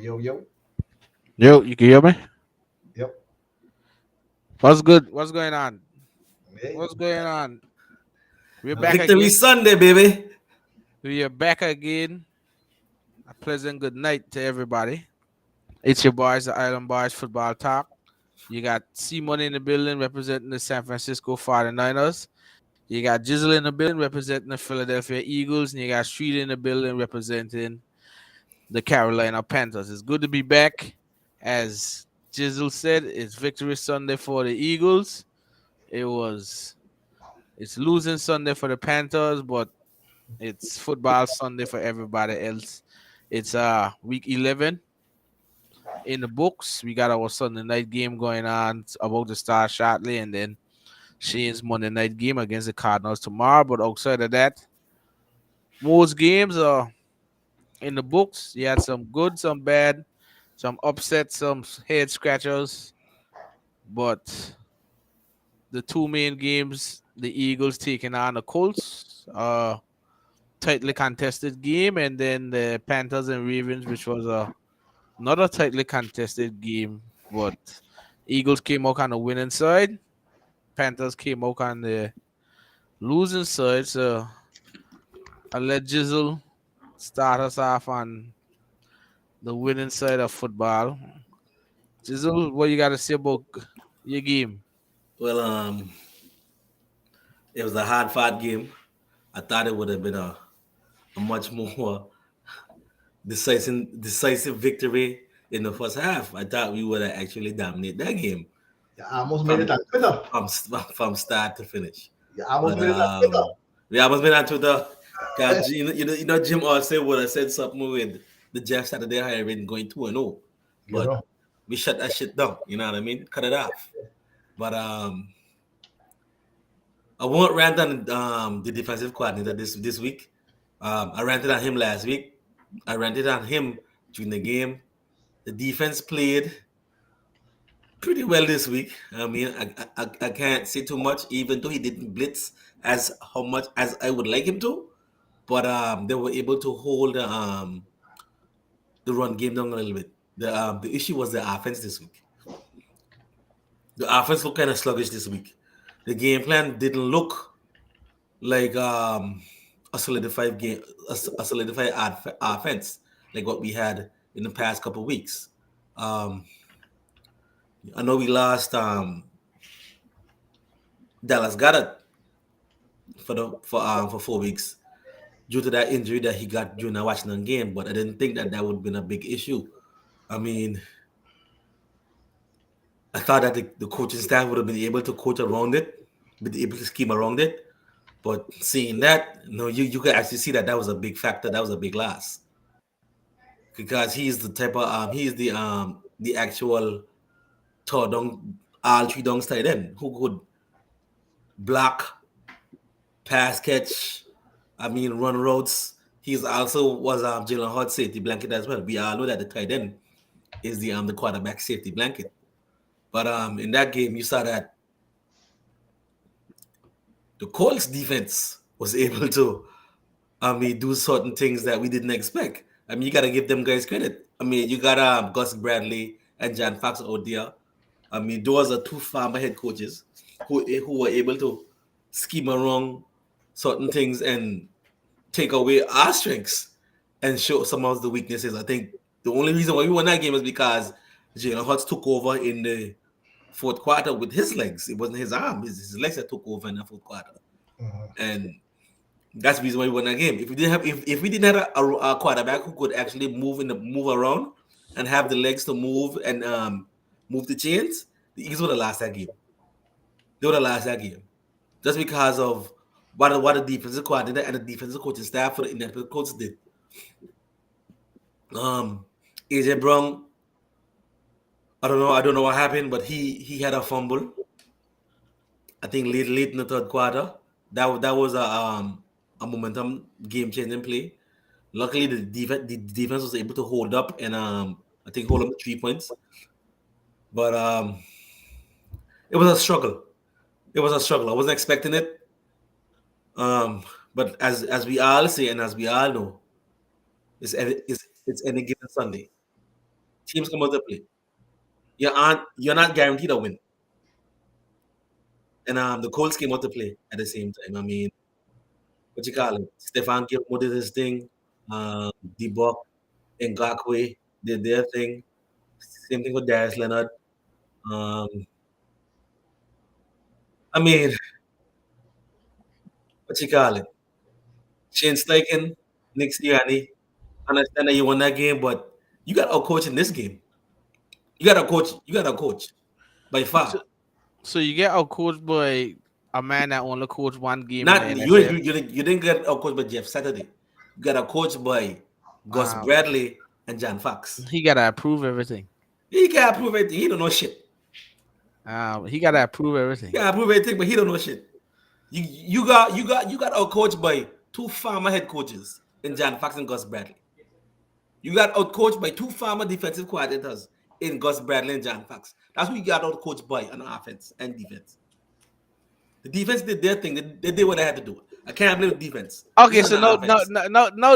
Yo. Yo, you can hear me? Yep. What's good? What's going on? Hey. What's going on? We're back Victory again. Sunday, baby. We are back again. A pleasant good night to everybody. It's your boys, the Island Boys Football Talk. You got Simon in the building representing the San Francisco 49ers. You got Jizzle in the building representing the Philadelphia Eagles. And you got Street in the building representing the Carolina Panthers. It's good to be back. As Jizzle said, it's Victory Sunday for the Eagles. It was It's losing Sunday for the Panthers, but it's football Sunday for everybody else. It's week 11 in the books. We got our Sunday night game going on. It's about to start shortly, and then Shane's Monday night game against the Cardinals tomorrow. But outside of that, most games are in the books. You had some good, some bad, some upsets, some head scratchers. But the two main games, the Eagles taking on the Colts. Tightly contested game, and then the Panthers and Ravens, which was another tightly contested game. But Eagles came out on the winning side. Panthers came out on the losing side. So I'll let Jizzle start us off on the winning side of football. Jizzle, what you got to say about your game? Well, it was a hard fought game. I thought it would have been a much more decisive victory in the first half. I thought we would have actually dominated that game You almost made it from on Twitter. from start to finish. You almost But made it on Twitter. we almost been on Twitter. God, Jim also would have said something with the Jeff Saturday hiring going 2-0, You but know. we shut that shit down. You know what I mean? Cut it off. But I won't rant on the defensive coordinator this week. I ranted on him last week. I ranted on him during the game. The defense played pretty well this week. I mean, I can't say too much, even though he didn't blitz as how much as I would like him to. But they were able to hold the run game down a little bit. The issue was the offense this week. The offense looked kind of sluggish this week. The game plan didn't look like a solidified game, a solidified offense like what we had in the past couple of weeks. Um, I know we lost Dallas Goddard for 4 weeks due to that injury that he got during the Washington game, but I didn't think that would have been a big issue. I mean, I thought that the coaching staff would have been able to coach around it, be able to scheme around it. But seeing that, you could actually see that was a big factor. That was a big loss because he's the type of he's the actual third down, all three downs tight end who could block, pass catch. I mean, run routes. He's also was Jalen Hurts safety blanket as well. We all know that the tight end is the quarterback safety blanket. But in that game, you saw that the Colts defense was able to do certain things that we didn't expect. I mean, you got to give them guys credit. I mean, you got Gus Bradley and John Fox out there. I mean, those are two former head coaches who were able to scheme around certain things and take away our strengths and show some of the weaknesses. I think the only reason why we won that game is because Jalen Hurts took over in the fourth quarter with his legs. It wasn't his arm; his legs that took over in the fourth quarter, and that's the reason why we won that game. If we didn't have if we didn't have a quarterback who could actually move around and have the legs to move and move the chains, the Eagles would have lost that game. They would have lost that game just because of what the defensive coordinator and the defensive coaching staff for the Indianapolis Colts did. AJ Brown, I don't know what happened, but he had a fumble. I think late in the third quarter. That was a momentum game changing play. Luckily, the defense was able to hold up and I think hold up to 3 points. But it was a struggle. It was a struggle. I wasn't expecting it. But as we all say and as we all know, it's any given Sunday. Teams come out to play. You're not guaranteed a win. And the Colts came out to play at the same time. I mean, what you call it? Stefan Gilmore did his thing. D-Buck and Ngakwe did their thing. Same thing with Darius Leonard. I mean, what you call it? Shane Steichen, Nick Sirianni. Understand that you won that game, but you got a coach in this game. You got a coach. You got a coach by far. So you get outcoached by a man that only coached one game. Not in the you, NFL. you didn't get a coach by Jeff Saturday. You got a coach by Gus Bradley and John Fox. He gotta approve everything. He can't approve everything. He don't know shit. He gotta approve everything. He can't approve everything, but he don't know shit. You got a coach by two former head coaches in John Fox and Gus Bradley. You got outcoached by two former defensive coordinators in Gus Bradley and John Fox. That's who you got outcoached by on offense and defense. The defense did their thing. They did what they had to do. I can't blame the defense. Okay, so no.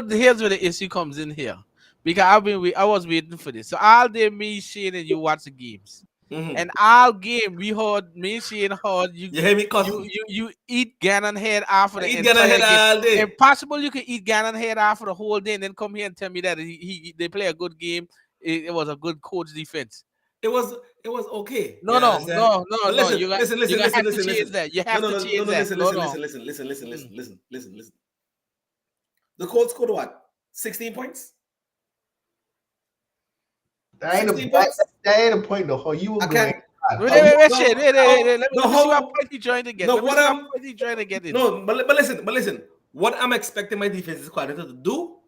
Here's where the issue comes in here, because I was waiting for this. So all day, me, Shane, and you watch the games, and all game we heard me, Shane, heard you. You hear me, cousin? You eat Gannon head after the eat Gannon head all day. Impossible you can eat Gannon head after the whole day and then come here and tell me that they play a good game. It was a good coach defense. It was okay. No. Listen. You have to change that. You have to change that. Listen. The Colts scored what? 16 points? That ain't a point though. How you were going? Wait. Let me see what point he trying to get. No, but listen. What I'm expecting my defensive coordinator to do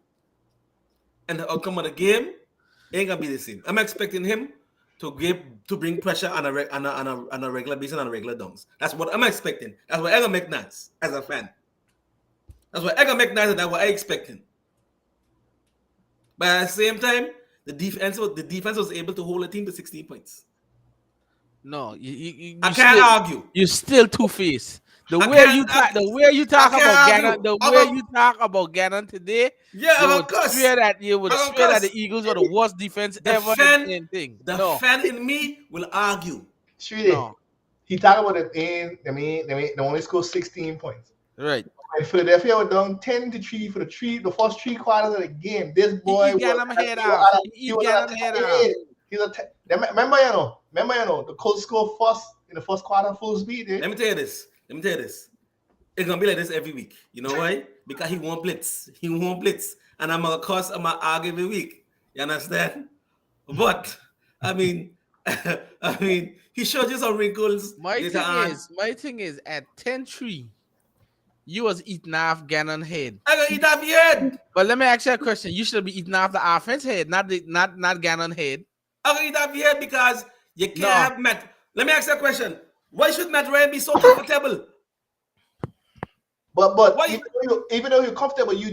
and the outcome of the game ain't gonna be the same. I'm expecting him to bring pressure on a regular basis, on a regular downs. That's what I'm expecting. That's what I'm gonna make nice as a fan. That's what I'm gonna make nice, and that's what I'm expecting. But at the same time, the defense was able to hold a team to 16 points. No, you I can't argue. You're still two-faced. The way you talk about Gannon today, you would swear that the Eagles are the worst defense ever. The fan in me will argue. No. He talked about they only scored 16 points. Right. And Philadelphia were down 10-3 for the first three quarters of the game. This boy Remember, the Colts scored first in the first quarter full speed. Let me tell you this. It's gonna be like this every week. You know why? Because he won't blitz. And I'm gonna argue every week. You understand? But I mean, he showed you some wrinkles. My thing is at 10-3, you was eating off Gannon head. I gonna eat off your head. But let me ask you a question. You should be eating off the offense head, not Gannon head. I gonna eat off your head because you can't have Matt. Let me ask you a question. Why should Matt Ryan be so comfortable? But even though you're comfortable, you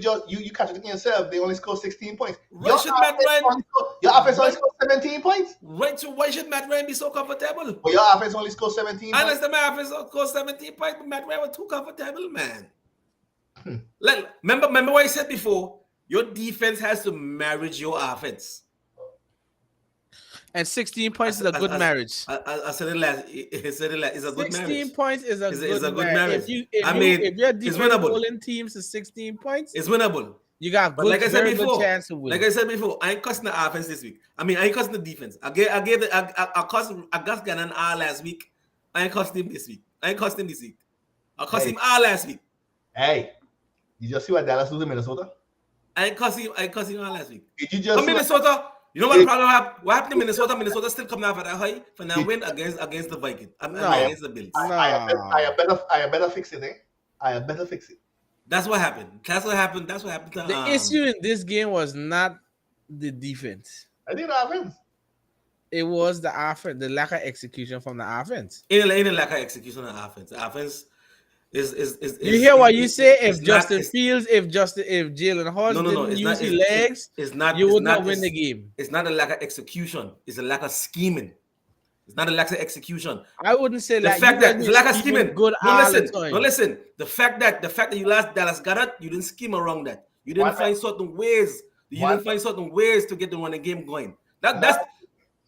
contradicting yourself. They only scored 16 points. Your offense only scored 17 points. Right. So why should Matt Ryan be so comfortable? Well, your offense only scored 17 points. Unless my offense scored 17 points, but Matt Ryan was too comfortable, man. Remember what I said before? Your defense has to marriage your offense. And 16 points is a good marriage. I said it last. It's a good marriage. 16 points is a good marriage. If your defense holding teams to 16 points, it's winnable. You got good chance to win. Like I said before, I ain't cussing the offense this week. I ain't cussing the defense. I cussed Gannon all last week. I ain't cussing him this week. I cussed him all last week. Hey, you just see what Dallas do to Minnesota? I ain't cussing him all last week. Did you just Minnesota? You know what the problem happened? What happened to Minnesota? Minnesota still coming out at that high for now win against the Vikings. Against the Bills. I better fix it, eh? I better fix it. That's what happened. That's what happened. The issue in this game was not the defense. I think the offense. It was the offense, the lack of execution from the offense. In the lack of execution on the offense. The offense is you hear what you say? If Justin Fields, if Jalen Hurts didn't use his legs, you would not win the game. It's not a lack of execution. It's a lack of scheming. It's not a lack of execution. I wouldn't say the fact that it's a lack of scheming. Good. Listen. The fact that you lost Dallas Goedert, you didn't scheme around that. You didn't find certain ways. You didn't find certain ways to get the running game going. That's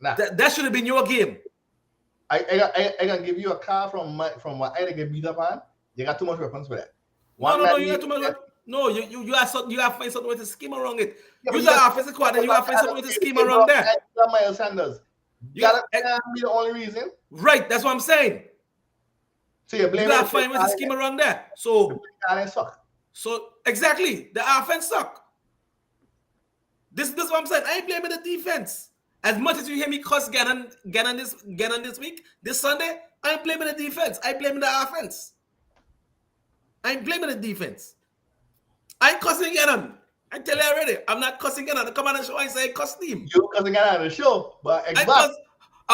Nah. That should have been your game. I can give you a car from what I get beat up on. You got too much weapons for that. No, you got too much. No, you have to find something with to scheme around it. Yeah, Use the offensive coordinator. You have to find something with to scheme around that. Miles Sanders. That can't be the only reason. Right, that's what I'm saying. So you blame. You gotta find with the scheme around that. So the suck. So exactly, the offense suck. This is what I'm saying. I ain't blaming the defense. As much as you hear me cuss Gannon this week, this Sunday, I ain't blaming the defense. I blaming the offense. I ain't blaming the defense. I ain't cussing Gannon. I tell you already, I'm not cussing Gannon. I come on the show and say cuss team. You cussing Gannon on the show, but I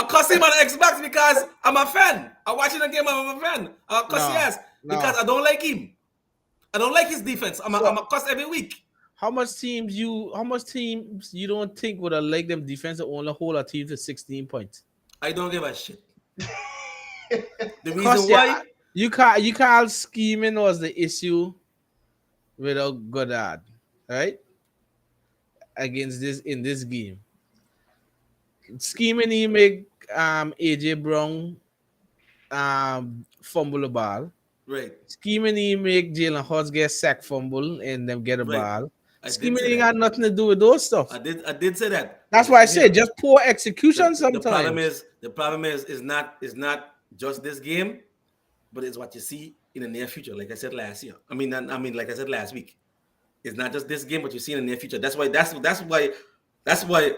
cuss him on Xbox because I'm a fan. I'm watching the game. I'm a fan. I cuss yes because I don't like him. I don't like his defense. I'm a cuss every week. How much teams you don't think would have liked them defense to only hold a team to 16 points? I don't give a shit. The reason why you can't scheming was the issue without Goddard, right? Against in this game. Scheming, he make AJ Brown fumble the ball. Right. Scheming, he make Jalen Hurts get sack fumble and them get a ball. Scheming ain't got nothing to do with those stuff. I did say that. That's why I said just poor execution sometimes. The problem is not just this game, but it's what you see in the near future. Like I said last year. Like I said last week. It's not just this game, but you see in the near future. That's why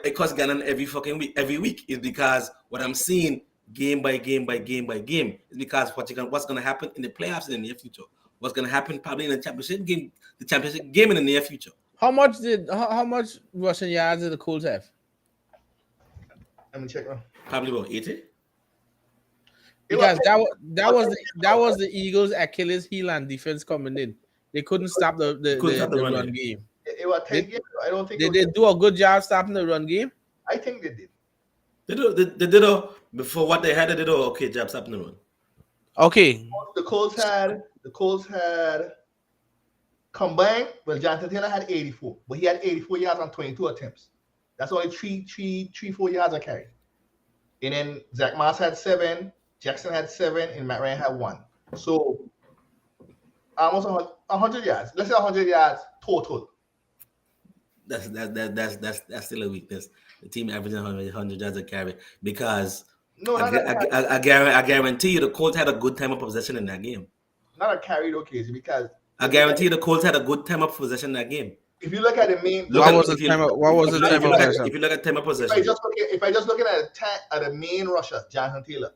it costs Gannon every fucking week. Every week is because what I'm seeing game by game is because what's gonna happen in the playoffs in the near future. What's gonna happen probably in the championship game in the near future. How much rushing yards did the Colts have? Let me check now. Probably about 80. Because that was the Eagles' Achilles heel and defense coming in. They couldn't stop the run game. It was 10 games. I don't think they did do a good job stopping the run game. I think they did. They did before what they had. They did a okay job stopping the run. Okay. The Colts had combined. Well, Jonathan Taylor had 84, but he had 84 yards on 22 attempts. That's only 4 yards a carry. And then Zach Moss had 7, Jackson had 7, and Matt Ryan had 1. So almost 100 yards. Let's say 100 yards total. That's still a weakness. The team averaging 100 yards a carry because I guarantee you the Colts had a good time of possession in that game. Not a carry though, Casey, because I guarantee you the Colts had a good time of possession in that game. If you look at the main, what was the time of possession? If you look at time of possession, if I just looking at the main rusher, Jonathan Taylor,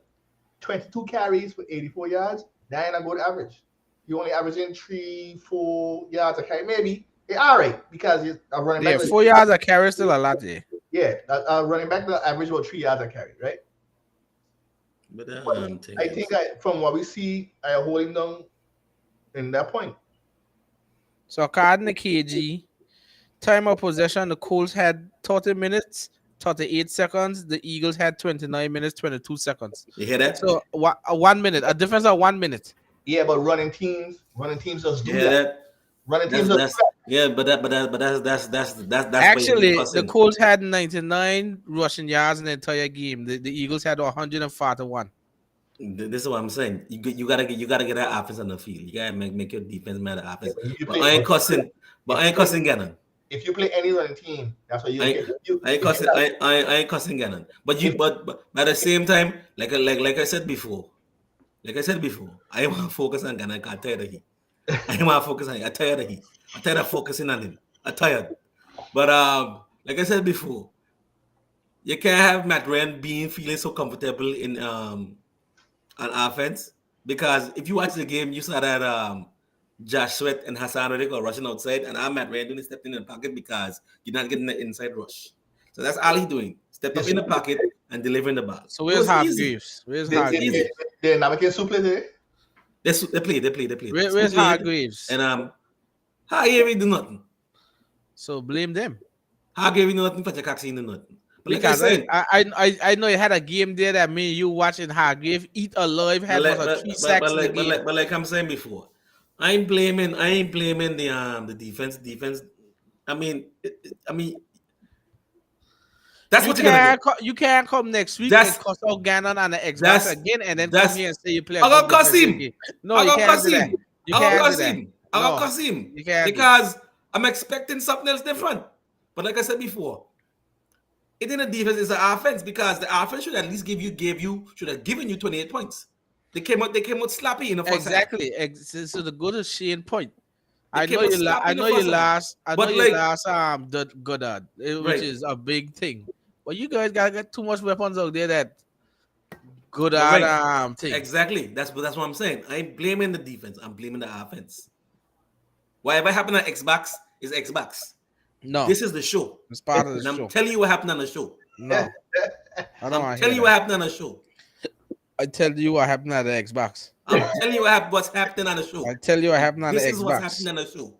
22 carries for 84 yards, that ain't a good average. You only averaging 3-4 yards a carry, maybe. It's all right because it's a running back. 4 yards a carry is still a lot there. Yeah, running back the average about 3 yards a carry, right? But I think from what we see, I am holding down in that point. So according to KG, time of possession, the Colts had 30 minutes, 38 seconds. The Eagles had 29 minutes, 22 seconds. You hear that? So 1 minute, a difference of 1 minute. Yeah, but running teams just do that. Running teams that's actually the Colts had 99 rushing yards in the entire game. The Eagles had 141. This is what I'm saying. You gotta get that offense on the field. You gotta make your defense matter offense. But I ain't cussing Gannon. If you play any running team, that's what I ain't cussing Gannon. But at the same time, like I said before, I want to focus on Gannon. I'm tired of him. I'm tired of him. I'm tired of focusing on him. I'm tired. But like I said before, you can't have Matt Ryan feeling so comfortable in on offense, because if you watch the game, you saw that Josh Sweat and Hassan Reddick are rushing outside, and I'm Matt Ryan doing stepping in the pocket because you're not getting the inside rush. So that's all he's doing: step up in the pocket and delivering the ball. So where's Hargreaves? They're not making super there. They play. Where's Hargreaves? And Hargreaves do nothing. So blame them. Hargreaves do nothing. Patrick Cox do nothing. Because I know you had a game there that me and you watching Hargreaves eat alive had a 3 sacks in the game. But like I'm saying before, I ain't blaming the defense. I mean That's what you're gonna get. You can't come next week and That's cuss out Ganon on the Xbox that's again and then come that's. here and say you play a I good got defensive Kasim. game. No, I you got can't do that. Kasim. You I got can't do that. Kasim. I got No, Kasim. you can't do. Because I'm expecting something else different. But like I said before, it in the defense is the offense because the offense should at least should have given you 28 points. They came out slappy in the first half. Exactly. So the good is Shane point. They came out slappy in the first half. I know But you like lost the Goddard, which right, is a big thing. But you guys gotta get too much weapons out there that but Goddard right. thing. Exactly. That's what I'm saying. I ain't blaming the defense. I'm blaming the offense. Whatever happened at Xbox is Xbox. No, This is the show. it's part of the And I'm show. telling you what happened on the show. No, I don't I'm want to telling hear you what that. happened on the show. I tell you what happened at the Xbox. I'm telling you what's happening on the show. I tell you what happened on the This is what's Xbox. happening on the show.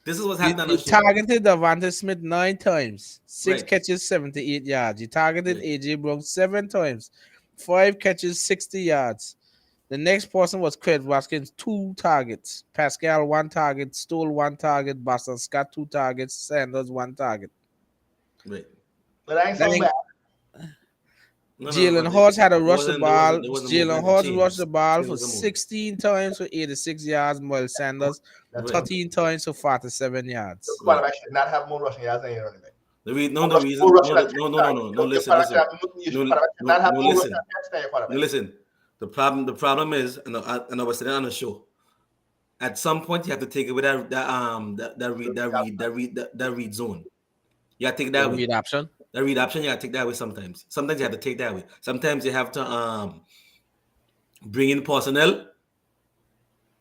This is what's You, happening on you the show. targeted Devontae Smith 9 times, 6 Right. catches, 78 yards. You targeted Right. AJ Brown 7 times, 5 catches, 60 yards. The next person was Craig Watkins, 2 targets. Pascal, 1 target. Stoll, 1 target. Boston Scott, 2 targets. Sanders, 1 target. Right. But I ain't so Then bad. Jalen Hurts had to rush the ball. There wasn't Jalen movement. Hurts Change. rushed the ball Change for was a move. 16 times for 86 yards. Miles Sanders, That's Right. 13 times for 47 yards. Your quarterback should not have more rushing yards than your running back. The reason. More No. rushing yards than No. your Listen. quarterback should not have more Listen. rushing yards than your No, quarterback. listen. The problem is, and I was saying on the show. At some point, you have to take it with that read zone. You have to take that way. Read option. The read option, you gotta take that way sometimes. Sometimes you have to take that way. Sometimes you have to bring in personnel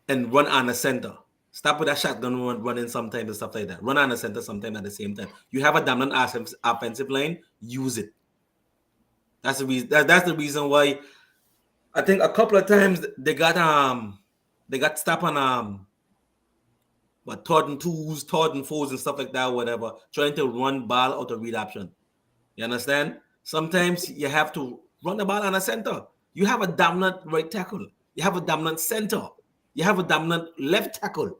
and run on the center. Stop with that shotgun running sometimes and stuff like that. Run on the center sometimes at the same time. You have a dominant offensive line, use it. That's the reason. That's the reason why I think a couple of times they got stopped on third and twos, third and fours and stuff like that, whatever, trying to run ball out of read option. You understand? Sometimes you have to run the ball on a center. You have a dominant right tackle. You have a dominant center. You have a dominant left tackle.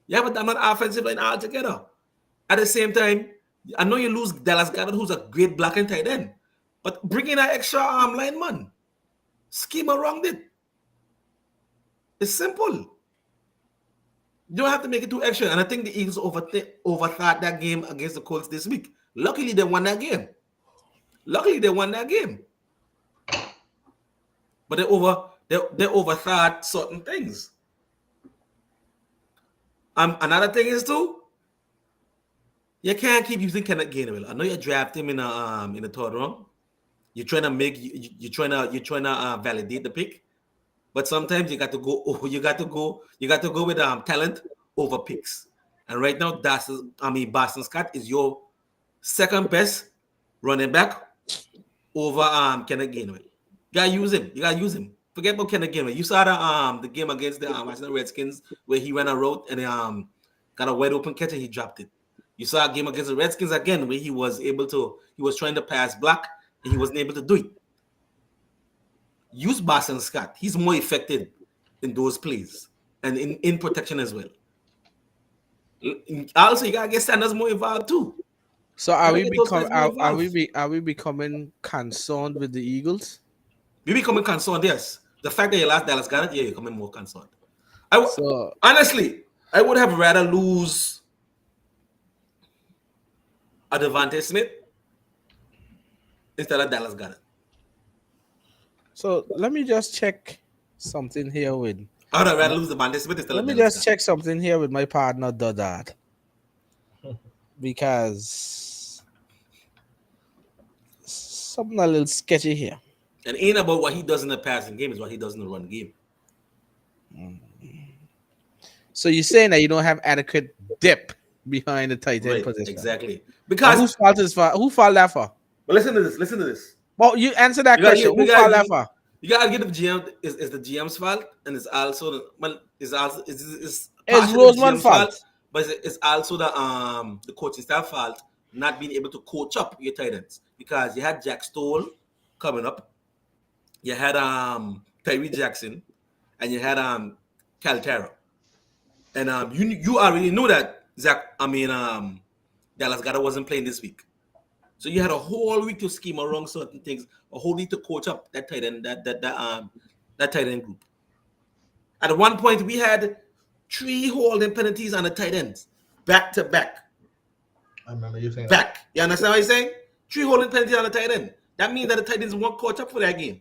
You have a dominant offensive line altogether. At the same time, I know you lose Dallas Goedert, who's a great blocking tight end, but bring in an extra arm lineman. Scheme around it. It's simple. You don't have to make it too extra. And I think the Eagles overthought that game against the Colts this week. Luckily, they won that game. But they overthought certain things. Another thing is too, you can't keep using Kenneth Gainwell. I know you draft him in the third round. You're trying to validate the pick, but sometimes you got to go with talent over picks. And right now, Boston Scott is your second best running back over Kenneth Gainwell. You gotta use him. Forget about Kenneth Gainwell. You saw the game against the Washington Redskins where he ran a route and got a wide open catch and he dropped it. You saw a game against the Redskins again where he was trying to pass block and he wasn't able to do it. Use Boston Scott. He's more effective in those plays and in protection as well. Also, you gotta get Sanders more involved too. So are we becoming concerned with the Eagles? We becoming concerned, yes. The fact that you lost Dallas Goedert, yeah, you're becoming more concerned. Honestly, I would have rather lose a Devontae Smith instead of Dallas Goedert. So let me just check something here with. I would rather lose Devontae Smith instead Let of me Dallas just Goedert. check something here with my partner Dodard. Because something a little sketchy here. And it ain't about what he does in the passing game, is what he does in the run game. So you're saying that you don't have adequate depth behind the tight end position. Exactly. Now, Because whose fault is for? Who fault that for? but listen to this. Well, you answer that question. Who fault that for? You gotta give the GM is the GM's fault, and it's also it's It's partially the Roseman's GM's fault. but it's also the coaching staff fault not being able to coach up your tight ends, because you had Jack Stoll coming up, you had Tyree Jackson, and you had Caltero, and you already knew that Dallas Goedert wasn't playing this week, So you had a whole week to scheme around certain things, a whole week to coach up that tight end, that tight end group. At one point, we had 3 holding penalties on the tight ends, back to back. I remember you saying Back. You understand what I'm saying? 3 holding penalties on the tight end. That means that the tight ends won't coach up for that game.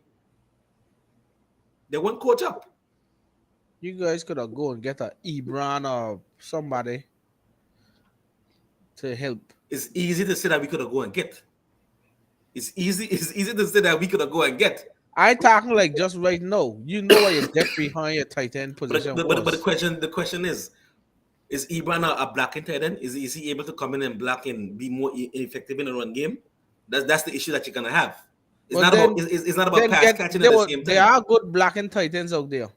They won't coach up. You guys could have go and get a Ebron or somebody to help. It's easy to say that we could have go and get. It's easy to say that we could have go and get. I talking like just right now. You know what your depth behind your tight end position But was. the question is Ebron a blocking tight end? Is he able to come in and block and be more effective in the run game? That's the issue that you're gonna have. It's not about pass catching at the same time. There are good blocking tight ends out there.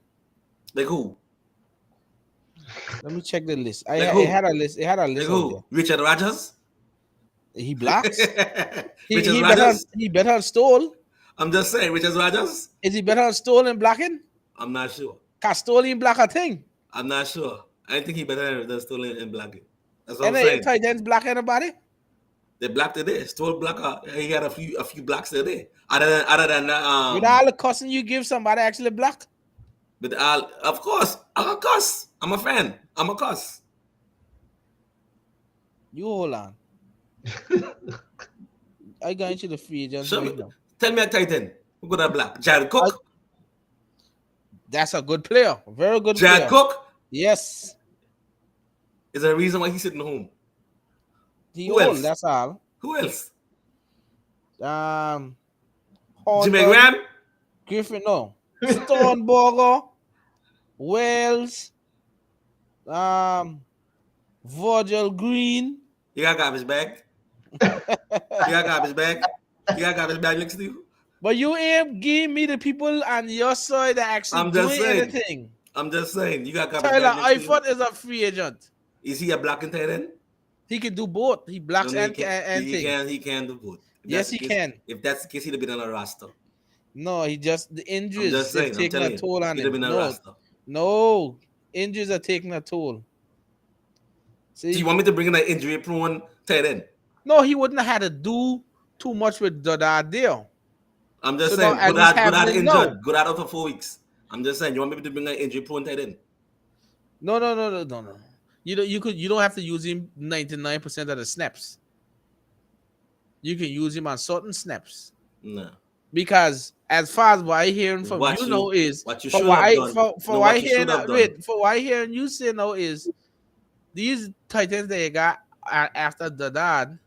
Like who? Let me check the list. Like It had a list. It had a list. Like who? Richard Rodgers? He blocks. Richard Rodgers? He better on Stoll. I'm just saying, Richard Rodgers? Is he better on Stoll and blocking? I'm not sure. Cause Stoll ain't block a thing. I'm not sure. I think he better than Stoll in blocking. That's what And I'm saying. tight ends block anybody? They blocked today. Stoll block. He had a few blocks today. Other than that, with all the cussing you give, somebody actually blocked. But of course, I'm a cuss. I'm a fan. I'm a cuss. You hold on. I got into the free agents right now. Tell me a tight end who got a block. Jared Cook. That's a good player. Very good Jared player. Cook. Yes. Is there a reason why he's sitting home? Who else? That's all. Who else? Jimmy Graham? Griffin, no. Stoneberger, Wells, Virgil Green. You got garbage bag? You got garbage bag? You got garbage bag next to you? But you ain't give me the people on your side that actually doing anything. I'm just saying. You got garbage Tyler bag next Eifert is a free agent. Is he a blocking tight end? He can do both. He blocks and he can do both. Yes, he can. If that's the case, he'd have been on a roster. No, the injuries are taking a toll on him. No, injuries are taking a toll. See? Do you want me to bring in an injury-prone tight end? No, he wouldn't have had to do too much with that deal. I'm just saying, Goddard injured. Goddard out for 4 weeks. I'm just saying, you want me to bring an injury-prone tight end? No. You don't have to use him 99% of the snaps. You can use him on certain snaps. No. Because as far as what I hearing from what I hearing you say now is these tight ends that you got after the dad,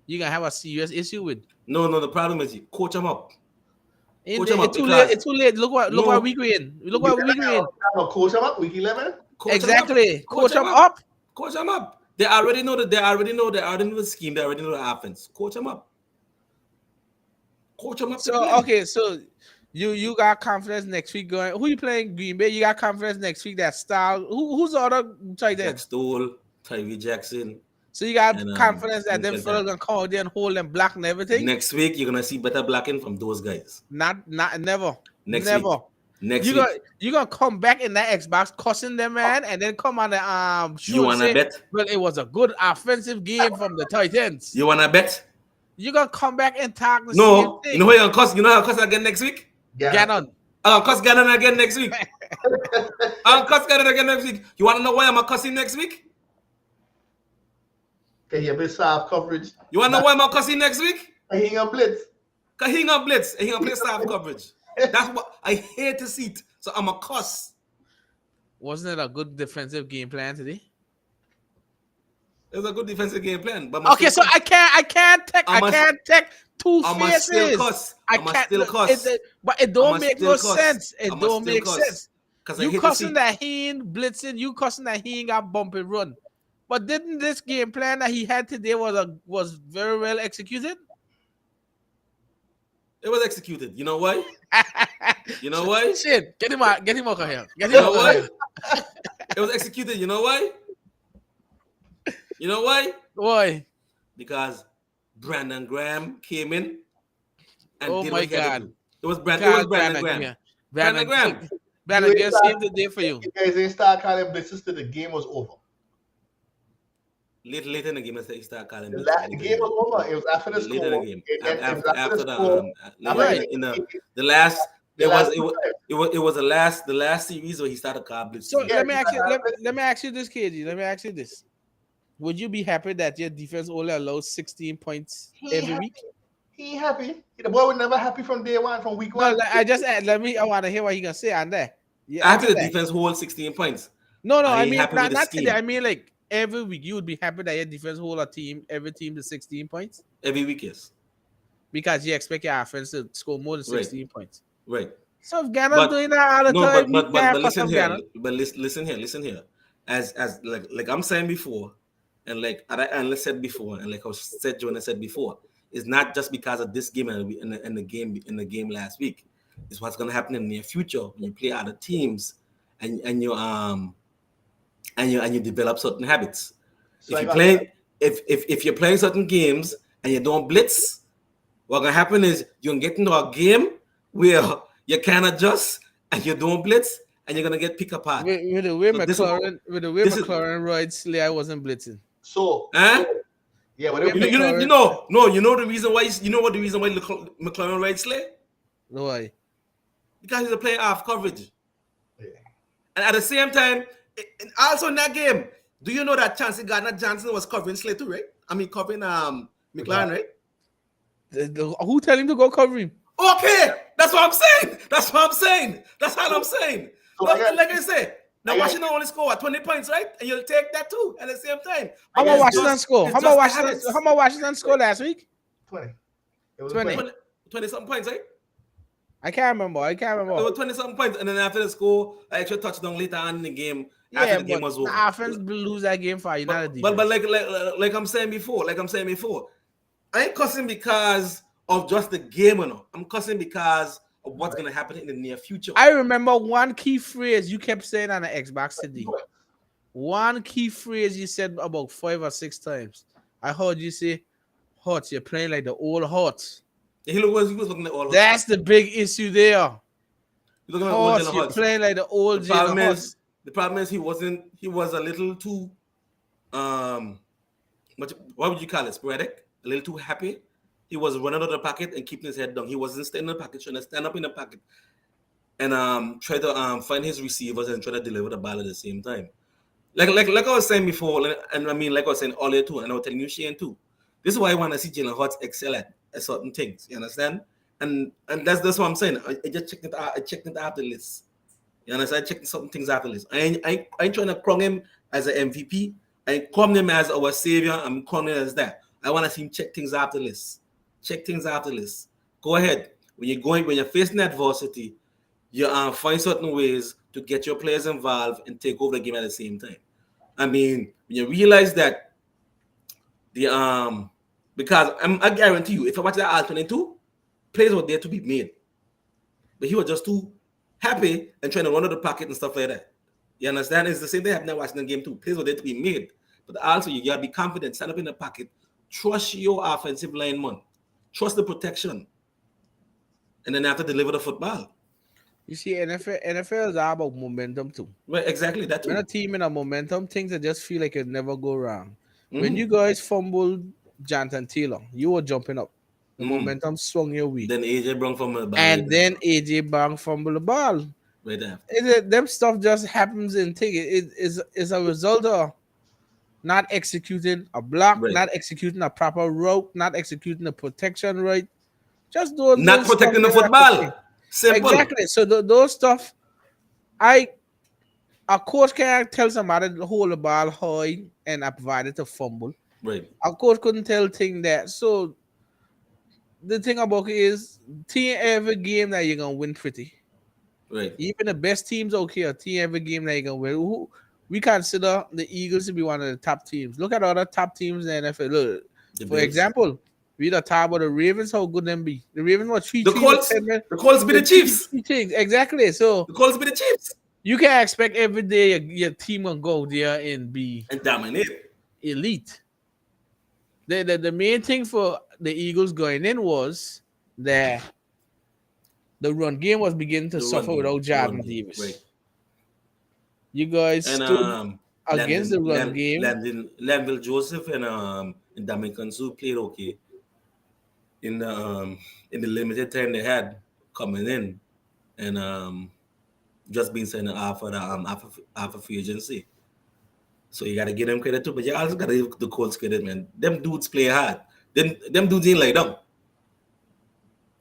you're gonna have a serious issue with. No, the problem is you coach them up. It's too late. Look what week we're in. Coach them up, week 11. Exactly. Coach them up. Coach them up. They already know the scheme. They already know the offense. Coach them up. Coach them up. So you got confidence next week going. Who you playing Green Bay? You got confidence next week that style. Who's the other tight end? Jack Stoll, Tyree Jackson. So you got confidence that them fellas gonna come out there and hold and block and everything. Next week you're gonna see better blocking from those guys. Never. Next week. You're gonna come back in that Xbox cussing them, man, and then come on the show. You wanna bet? Well, it was a good offensive game from the Titans. You wanna bet? You're gonna come back and talk the same thing. You know who you're gonna cuss? You know how to cuss again next week? Gannon. I'll cuss Gannon again next week. I'll cuss Gannon again next week. You wanna know why I'm cussing next week? Okay, a bit soft coverage. You wanna know why I'm cussing next week? He ain't blitz. Cause he ain't gonna blitz and he gonna play soft coverage. That's what I hate to see it. So I'm a cuss. Wasn't it a good defensive game plan today? It was a good defensive game plan. But okay, so I can't take two faces. I can't still cuss. But it don't make no sense. It don't make sense. You cussing that he ain't blitzing, you cussing that he ain't got bump and run. But didn't this game plan that he had today was very well executed? It was executed. You know why? You know why? Shit, get him out of here. You know why? It was executed. You know why? You know why? Why? Because Brandon Graham came in and did what he had to do. It was Brandon Graham. Brandon just saved the day for you. You guys didn't start calling blitzes till the game was over. Late in the game, he started calling The, blitz. the Late in game the was game. over. It was after the Late in the score. game. It was after the After the score. After Right. the last the it last was it two was times. it was the last series where he started calling So blitzes. Yeah, let me he ask you started let me ask you this, KG. Let me ask you this. Would you be happy that your defense only allows 16 points He ain't every happy. week? He ain't happy. The boy was never happy from day one, from week No, one. I just let me. I want to hear what he gonna say on that. Yeah, After answer the that. defense hold 16 points, No, I I ain't mean happy with the not today. I scheme. mean like every week you would be happy that your defense hold a team, every team to 16 points Every week, yes. because you expect your offense to score more than Right. 16 points. Right. So if Ghana's But doing that all the no, time, you can't but fuss listen up here. Ghana. But listen here. As like I'm saying before, and like I said before, and like I said Jonah said before, it's not just because of this game and in the game last week. It's what's gonna happen in the near future when you play other teams and you develop certain habits. So If I you got play if you're playing certain games and you don't blitz, what's gonna happen is you're gonna get into a game where you can't adjust and you don't blitz and you're gonna get picked apart. With the way So this is McLaurin rode Slayer wasn't blitzing. huh? yeah, The but way they play. McLaurin, You know the reason why the reason why McLaren rides Slay? no way. Because he's a player off coverage. Yeah. And at the same time, also in that game, do you know that Chancey Gardner Johnson was covering Slay too, right? I mean covering McLaren, right? Who tell him to go cover him? Okay, that's what I'm saying. That's all I'm saying. So No, I got, like I said, now I got Washington only score 20 points, right? And you'll take that too at the same time. I How got about Washington score? It's just the habits. How about Washington score last week? 20. It was 20. 20. 20 something points, right? I can't remember. It was 20 something points, and then after the score, I actually touchdown later on in the game. After Yeah, the game but was the over. offense lose that game for you, not the But defense. like I'm saying before, I ain't cussing because of just the game or no. I'm cussing because of what's gonna happen in the near future. I remember one key phrase you kept saying on the Xbox today. One key phrase you said about 5 or 6 times. I heard you say, "Hot, you're playing like the old Hot." He was looking at all. That's the big issue there. He's looking at all Hot, Jalen you're Hurts. playing like the old The Jalen problem Hurts. is he was a little too what would you call it, sporadic, a little too happy. He was running out of the pocket and keeping his head down. He wasn't staying in the pocket, trying to stand up in the pocket and try to find his receivers and try to deliver the ball at the same time. Like I was saying before, and I mean like I was saying earlier too, and I was telling you Shane too. This is why I want to see Jalen Hurts excel at certain things. You understand? And that's what I'm saying. I just checked it out. I checked it after the list. You understand? I checked certain things after the list. I ain't trying to crown him as an MVP. I ain't crown him as our savior. I'm crowning him as that. I want to see him check things after the list. Check things after the list. Go ahead. When you're facing adversity, you find certain ways to get your players involved and take over the game at the same time. I mean, when you realize that the because I guarantee you, if I watch that alternate plays were there to be made, but he was just too happy and trying to run out the pocket and stuff like that. You understand? It's the same thing happening watching the game too. Plays were there to be made, but also you gotta be confident, stand up in the pocket, trust your offensive lineman, trust the protection, and then have to deliver the football. You see, NFL is all about momentum too. Right, exactly that When a too. team in a momentum, things that just feel like it never go wrong. When Mhm. you guys fumbled Jonathan Taylor, you were jumping up. The Mhm. momentum swung your way. Then AJ Brown from the ball And then AJ Bang fumbled the ball. right after. Them stuff just happens in thing. It is a result of not executing a block, Right. not executing a proper route, not executing a protection right. Just those Not little stuff protecting the that have to change. football. Simple. Exactly. So those stuff, a coach can't tell somebody to hold the ball high and provide it to fumble. Right. A coach couldn't tell thing that. So the thing about it is, team every game that you're gonna win pretty. Right. Even the best teams out here, team every game that you're gonna win. We consider the Eagles to be one of the top teams. Look at other top teams in the NFL. Look, The for Bills. example, we don't talk about the Ravens. How good them be? The Ravens were 3-3 The Colts. The Colts be the Chiefs. things. Exactly. So The Colts be the Chiefs. you can expect every day your team will go there and be And dominate. elite. The main thing for the Eagles going in was that the run game was beginning to The suffer run game. without The run Jordan game. Davis. Right. You guys And stood against the run game. Landon Joseph and Dominican Sue played okay in the limited time they had coming in and just being signed off of the free agency. So you gotta give them credit too, but you also gotta give the Colts credit, man. Them dudes play hard. Them dudes ain't like down.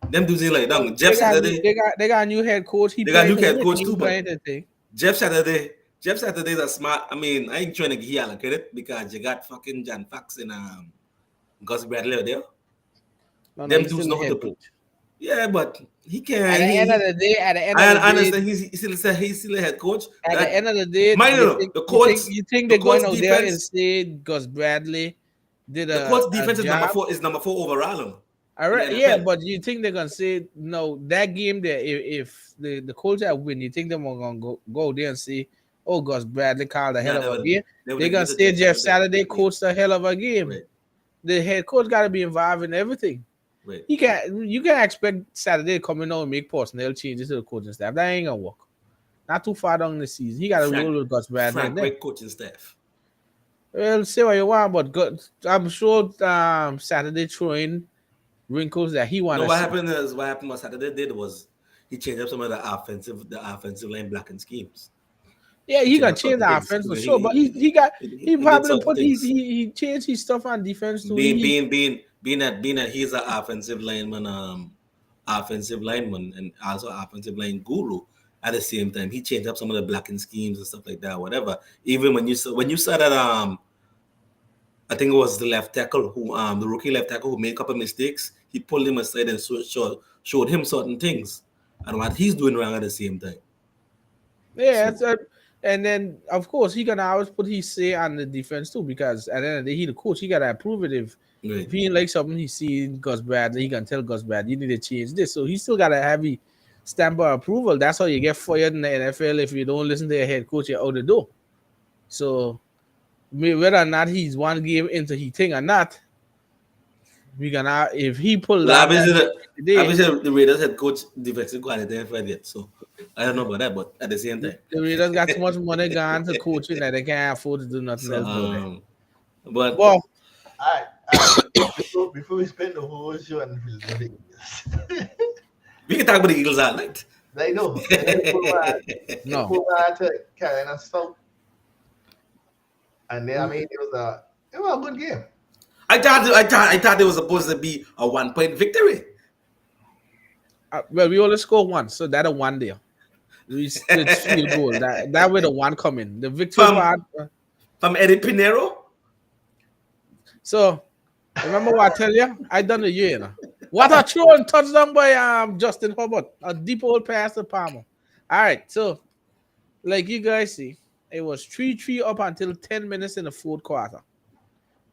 Them dudes ain't like Well, down. Jeff Saturday, they got a new head coach. He they got playing new to head win. coach He too, playing but to thing. Jeff Saturday's a smart. I mean, I ain't trying to give you all the credit because you got fucking John Fox and Gus Bradley out there. No, Them he's dudes still the know how to head play. coach. Yeah, but he At can't. the end of the day, I understand he's still a head coach. at the end of the day, Mind you you, think you think you think they're going out there and defense, say Gus Bradley did the a Colts defense job? is number 4 overall All in the right, yeah, NFL. but you think they're gonna say no that game there? If the Colts have win, you think they're gonna go there and say, "Oh, Gus Bradley called a hell Nah, of a game"? they would They're give gonna it to say Jeff Jeff Saturday. Saturday Yeah, coached a hell of a game. right, The head coach got to be involved in everything. right. You can't expect Saturday to come in and make personnel changes to the coaching staff. That ain't gonna work. Not too far down the season. He got to roll with Gus Bradley and then. Great coaching staff. Well, say what you want, but I'm sure Saturday throwing wrinkles that he want No, to see. what happened was Saturday did was he changed up some of the offensive line blocking schemes. Yeah, he Changed gonna up change certain the things. offense for sure. But he He did probably certain put things. he changed his stuff on defense too. He Being that he's an offensive lineman and also offensive line guru at the same time. He changed up some of the blocking schemes and stuff like that, whatever. Even when you saw that I think it was the left tackle who the rookie left tackle who made a couple of mistakes, he pulled him aside and showed him certain things and what he's doing wrong at the same time. Yeah, So, and then of course he gonna always put his say on the defense too because at the end of the day he the coach. He gotta approve it if right. he ain't like something he see Gus Bradley, he can tell Gus Bradley you need to change this. So he still gotta have a stamp of approval. That's how you get fired in the NFL if you don't listen to your head coach. You're out the door. So whether or not he's one game into he thing or not, we gonna if he pulled Well, out that today. obviously the Raiders head coach defensive coordinator for yet, so I don't know about that, but at the same time, The Raiders got too much money gone to coaching that they can't afford to do nothing so else about it. but Well, All right. Before we spend the whole show on the Eagles, we can talk about the Eagles all night. they know. And then no. move on to Carolina South. And then it was a good game. I thought it was supposed to be a 1-point victory. Well, we only scored one, so that a one there. We split field goal. That way the one coming. The victory part. From Eddie Pinero. So remember what I tell you? I done the year. You know? What a throwing touchdown by Justin Herbert. A deep old pass to Palmer. All right, so like you guys see, it was 3-3 up until 10 minutes in the fourth quarter.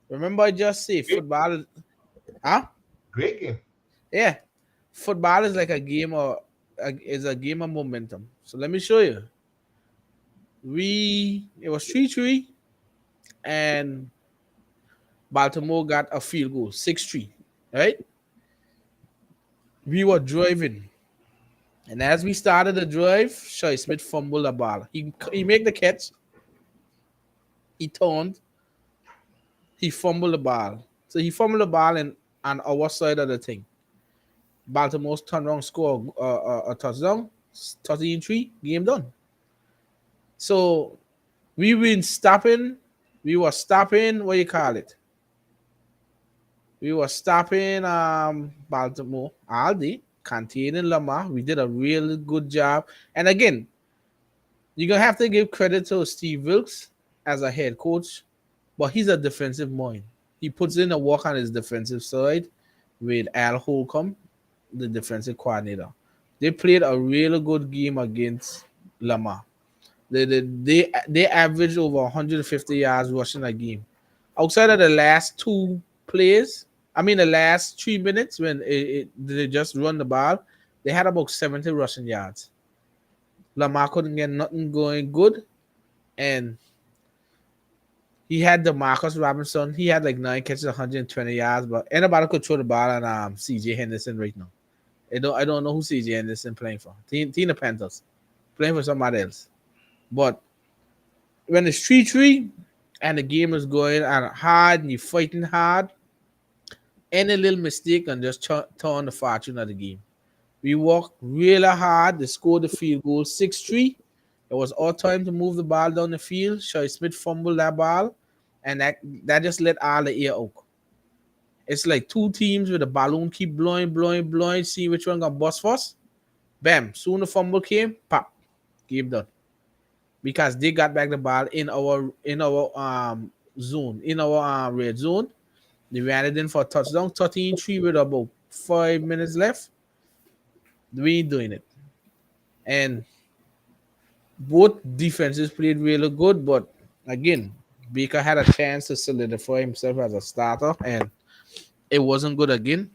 Remember I just say football Great game. Yeah. Football is like a game of momentum. So let me show you. It was 3-3 and Baltimore got a field goal, 6-3. Right? We were driving. And as we started the drive, Shai Smith fumbled the ball. He made the catch. He turned. He fumbled the ball. So he fumbled the ball on our side of the thing. Baltimore's turned around, score a touchdown, 13-3, game done. So we were stopping, what you call it? We were stopping Baltimore all day, containing Lamar. We did a really good job. And again, you're going to have to give credit to Steve Wilkes as a head coach, but he's a defensive mind. He puts in a work on his defensive side with Al Holcomb, the defensive coordinator. They played a really good game against Lamar. They averaged over 150 yards rushing a game. Outside of the last the last 3 minutes when they just run the ball, they had about 70 rushing yards. Lamar couldn't get nothing going good, and he had the Marcus Robinson. He had like 9 catches, 120 yards, but anybody could throw the ball on CJ Henderson right now. I don't know who CJ Henderson playing for. Tina Panthers. Playing for somebody else. But when it's 3-3 and the game is going and hard and you're fighting hard, any little mistake can just turn the fortune of the game. We worked really hard. They scored the field goal 6-3. It was our time to move the ball down the field. Shoy Smith fumbled that ball, and that just let all the air out. It's like two teams with a balloon keep blowing, blowing, blowing, see which one gonna bust first. Bam! Soon the fumble came, pop, game done. Because they got back the ball in our zone, in our red zone. They ran it in for a touchdown, 13-3 with about 5 minutes left. We ain't doing it. And both defenses played really good, but again, Baker had a chance to solidify himself as a starter, and it wasn't good again.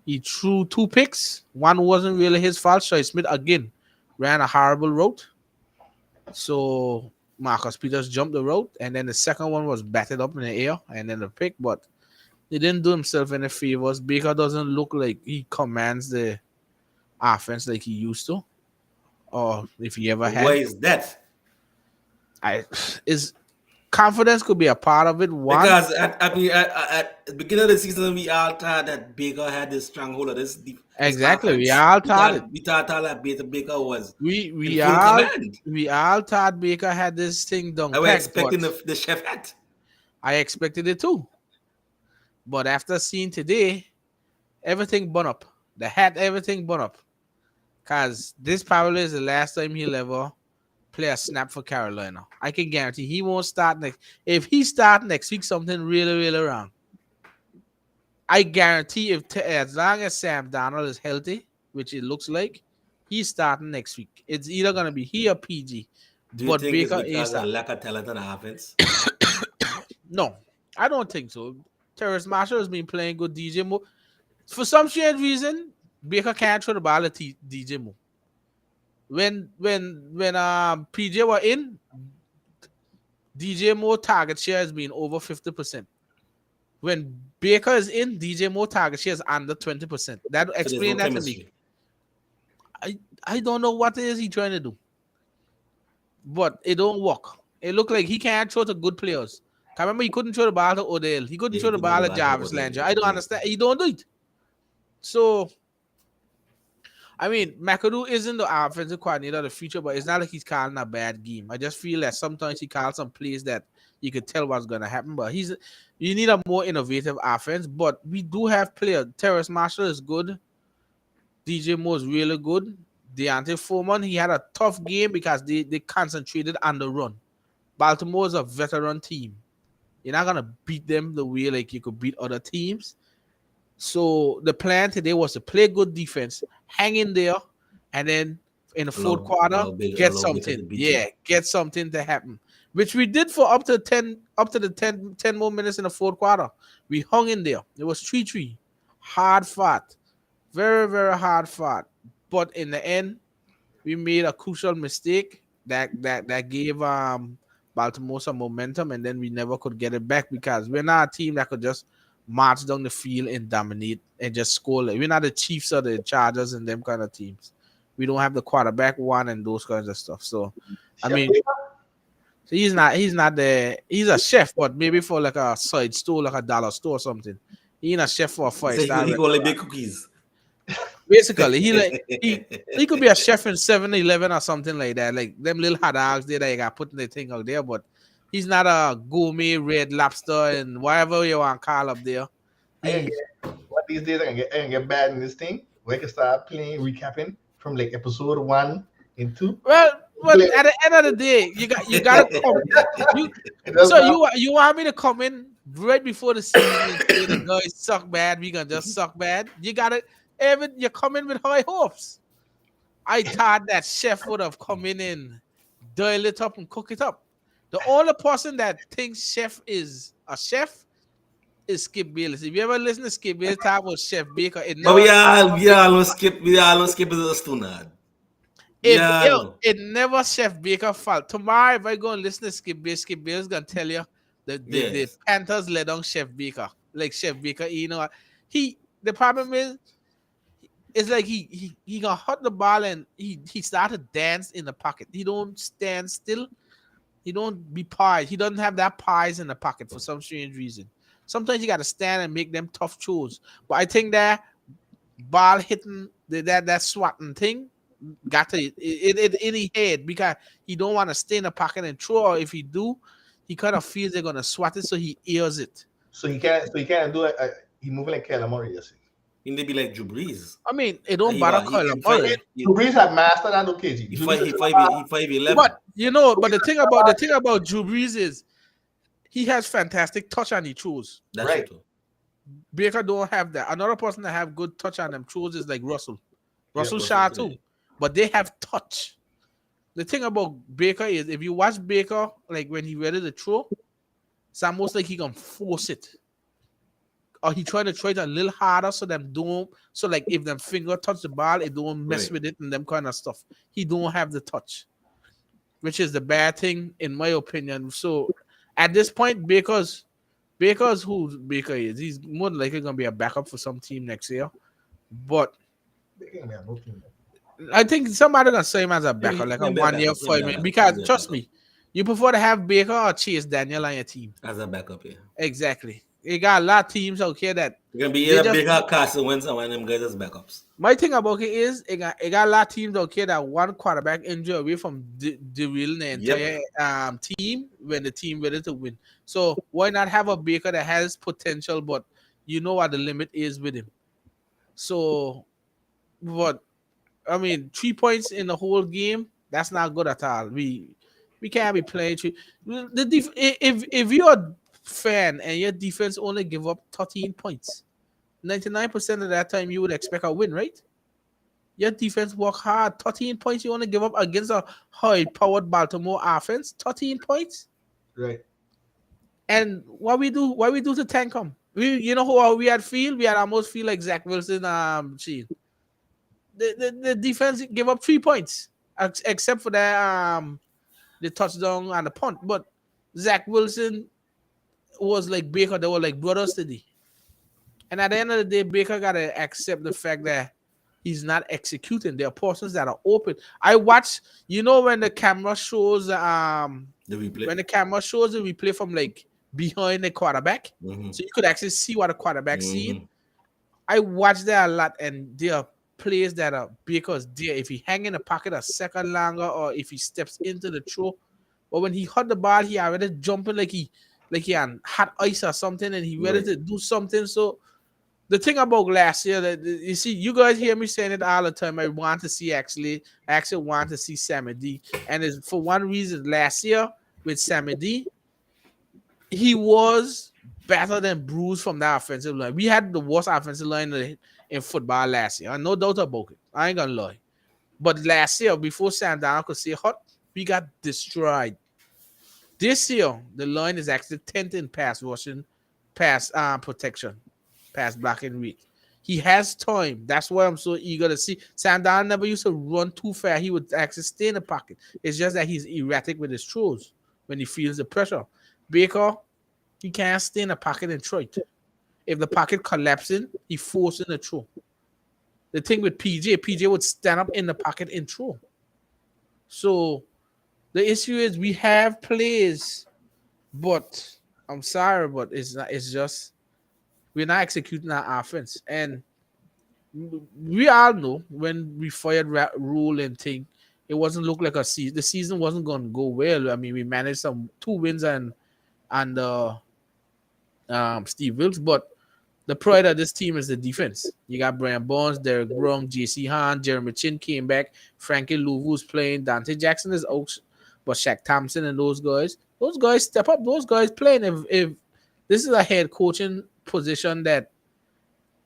He threw two picks. One wasn't really his fault. Shoy Smith again ran a horrible route. So Marcus Peters jumped the route, and then the second one was batted up in the air, and then the pick, but he didn't do himself any favors. Baker doesn't look like he commands the offense like he used to, or if he ever Why had. is that? I is confidence could be a part of it. One, Because at the beginning of the season, we all thought that Baker had this stronghold of this exactly. We offense. all We thought it. thought we thought all that Baker was We in we full all command. we all thought Baker had this thing done I was packed, but expecting the chef hat. I expected it too. But after seeing today, everything bun up. The hat, everything bun up. Cause this probably is the last time he'll ever play a snap for Carolina. I can guarantee he won't start next. If he start next week, something really, really wrong. I guarantee as long as Sam Darnold is healthy, which it looks like, he's starting next week. It's either gonna be he or PG, Do you but think it's Baker ain't because of start. lack of talent on offense? No, I don't think so. Terrence Marshall has been playing good DJ Moore. For some strange reason, Baker can't throw the ball at DJ Moore. When PJ were in, DJ Moore target share has been over 50%. When Baker is in, DJ Moore target share is under 20%. That So there's no explain that to me. chemistry. I don't know what it is he trying to do, but it don't work. It look like he can't throw to good players. I remember he couldn't throw the ball to Odell. He couldn't Yeah, throw he the could not ball the to ball to Jarvis Odell. Landry. I don't understand. He don't do it. So I mean, McAdoo isn't the offensive coordinator of the future, but it's not like he's calling a bad game. I just feel that sometimes he calls some plays that you could tell what's gonna happen. But you need a more innovative offense. But we do have players. Terrace Marshall is good. DJ Moore is really good. Deontay Foreman, he had a tough game because they concentrated on the run. Baltimore is a veteran team. You're not gonna beat them the way like you could beat other teams. So the plan today was to play good defense, hang in there, and then in the fourth quarter, get Allow Baker to something. beat you. Yeah, get something to happen. Which we did for up to the 10 more minutes in the fourth quarter. We hung in there. It was 3-3. Hard fought. Very, very hard fought. But in the end, we made a crucial mistake that gave Baltimore some momentum, and then we never could get it back because we're not a team that could just march down the field and dominate and just score. We're not the Chiefs or the Chargers and them kind of teams. We don't have the quarterback one and those kinds of stuff. So I Chef mean, Baker? so he's a chef, but maybe for like a side store, like a dollar store or something. He ain't a chef for a He said five-star he can only restaurant. bake cookies. Basically, he could be a chef in 7-Eleven or something like that. Like them little hot dogs there that you got putting the thing out there, but he's not a gourmet red lobster and whatever you want to call up there. I can He get what these days I can get bad in this thing. We can start playing recapping from like episode 1 and 2. well, but Play- at the end of the day, you gotta come. You It does so not- you want me to come in right before the season and say the guys suck bad, we gonna just suck bad. You gotta you come in with high hopes. I thought that chef would have come in and dial it up and cook it up. The only person that thinks chef is a chef is Skip Bayless. If you ever listen to Skip Bayless talk about Chef Baker, But we all skip the stunad. it never Chef Baker fault. Tomorrow, if I go and listen to Skip Bayless gonna tell you the Yes. Panthers let down Chef Baker. Like Chef Baker, the problem is it's like he gonna hot the ball and he started to dance in the pocket. He don't stand still. He don't be pies. He doesn't have that pies in the pocket for some strange reason. Sometimes you got to stand and make them tough throws. But I think that ball hitting that swatting thing got to it in his head because he don't want to stay in the pocket and throw. Or if he do, he kind of feels they're gonna swat it, so he ears it. So he can't do it. He moving like Kyler Murray, you see. He may be like Drew Brees. I mean, it don't He bother what? Kyler He fight. Murray. Drew Brees had mastered that KG. He Drew fight. Brees He is five. He 5'11". But but the thing about Drew Brees is he has fantastic touch on the throws. That's right. true. Baker don't have that. Another person that have good touch on them throws is like Russell. Russell Russell, Shaw yeah. too. But they have touch. The thing about Baker is if you watch Baker, like when he ready to throw, it's almost like he can force it. Or he try to throw it a little harder so them don't, so like if them finger touch the ball, it don't mess Right. with it and them kind of stuff. He don't have the touch, which is the bad thing in my opinion. So at this point, Baker's who Baker is. He's more than likely gonna be a backup for some team next year. But I think somebody gonna say him as a backup, like a 1 year, 5 minutes. Because trust me, you prefer to have Baker or Chase Daniel on your team. As a backup, yeah. Exactly. You got a lot of teams out here that You're gonna be they either just- Baker, Carson Wentz, or one of them guys as backups. my thing about it is it got a lot of teams out here that one quarterback injury away from derailing the entire team when the team ready to win. So why not have a Baker that has potential, but you know what the limit is with him. So, but I mean, 3 points in the whole game, that's not good at all. We can't be playing if you're a fan and your defense only give up 13 points, 99% of that time you would expect a win, right? Your defense work hard. 13 points you want to give up against a high-powered Baltimore offense. 13 points. Right. And what we do to tank them? You know how we had feel? We had almost feel like Zach Wilson. The defense give up 3 points, except for the touchdown and the punt. But Zach Wilson was like Baker. They were like brothers today. And at the end of the day, Baker gotta accept the fact that he's not executing. There are portions that are open. I watch, when the camera shows The replay. when the camera shows the replay from like behind the quarterback, Mhm. so you could actually see what the quarterback seeing. Mhm. I watch that a lot, and there are plays that are Baker's there. If he hang in the pocket a second longer, or if he steps into the throw, but when he hit the ball, he already jumping like he on hot ice or something, and he ready Right. to do something. So the thing about last year that you see, you guys hear me saying it all the time. I actually want to see Sammy D, and it's for one reason. Last year with Sammy D, he was better than Bruce from that offensive line. We had the worst offensive line in football last year. No doubt about it. I ain't gonna lie. But last year, before Sam Darnold could say hot, we got destroyed. This year, the line is actually 10th in pass rushing, pass protection, pass blocking rate. He has time. That's why I'm so eager to see. Sam Darnold never used to run too fast. He would actually stay in the pocket. It's just that he's erratic with his throws when he feels the pressure. Baker, he can't stay in the pocket and throw it. If the pocket collapsing, he forcing the throw. The thing with PJ would stand up in the pocket and throw. So the issue is we have plays, but I'm sorry, but it's not. It's just we're not executing our offense, and we all know when we fired Rule and thing, it wasn't look like a season. The season wasn't going to go well. I mean, we managed some 2 wins and Steve Wilkes, but the pride of this team is the defense. You got Brian Barnes, Derek Brown, J.C. Hahn, Jeremy Chin came back, Frankie Louvu's playing, Dante Jackson is out, but Shaq Thompson and those guys step up. Those guys playing. If this is a head coaching position that